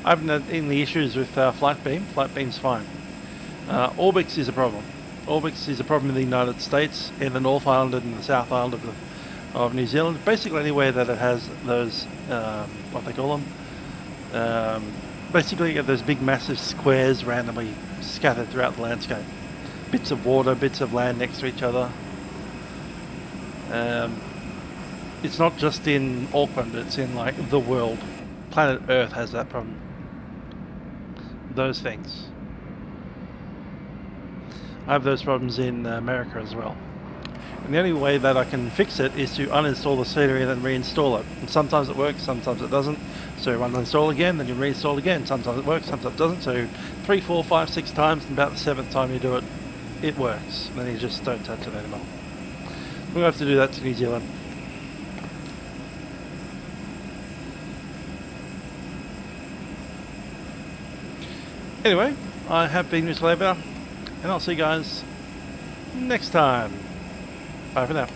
I haven't had any issues with Flightbeam. Flightbeam's fine. Orbix is a problem. Orbix is a problem in the United States, in the North Island and the South Island of New Zealand. Basically anywhere that it has those, what they call them, basically you have those big massive squares randomly scattered throughout the landscape. Bits of water, bits of land next to each other. It's not just in Auckland, it's in like the world. Planet Earth has that problem. Those things. I have those problems in America as well. And the only way that I can fix it is to uninstall the scenery and then reinstall it. And sometimes it works, sometimes it doesn't. So uninstall again, then you reinstall again. Sometimes it works, sometimes it doesn't. So 3, 4, 5, 6 times, and about the 7th time you do it, it works. And then you just don't touch it anymore. We'll have to do that to New Zealand. Anyway, I have been Mr. Labour, and I'll see you guys next time. Bye for now.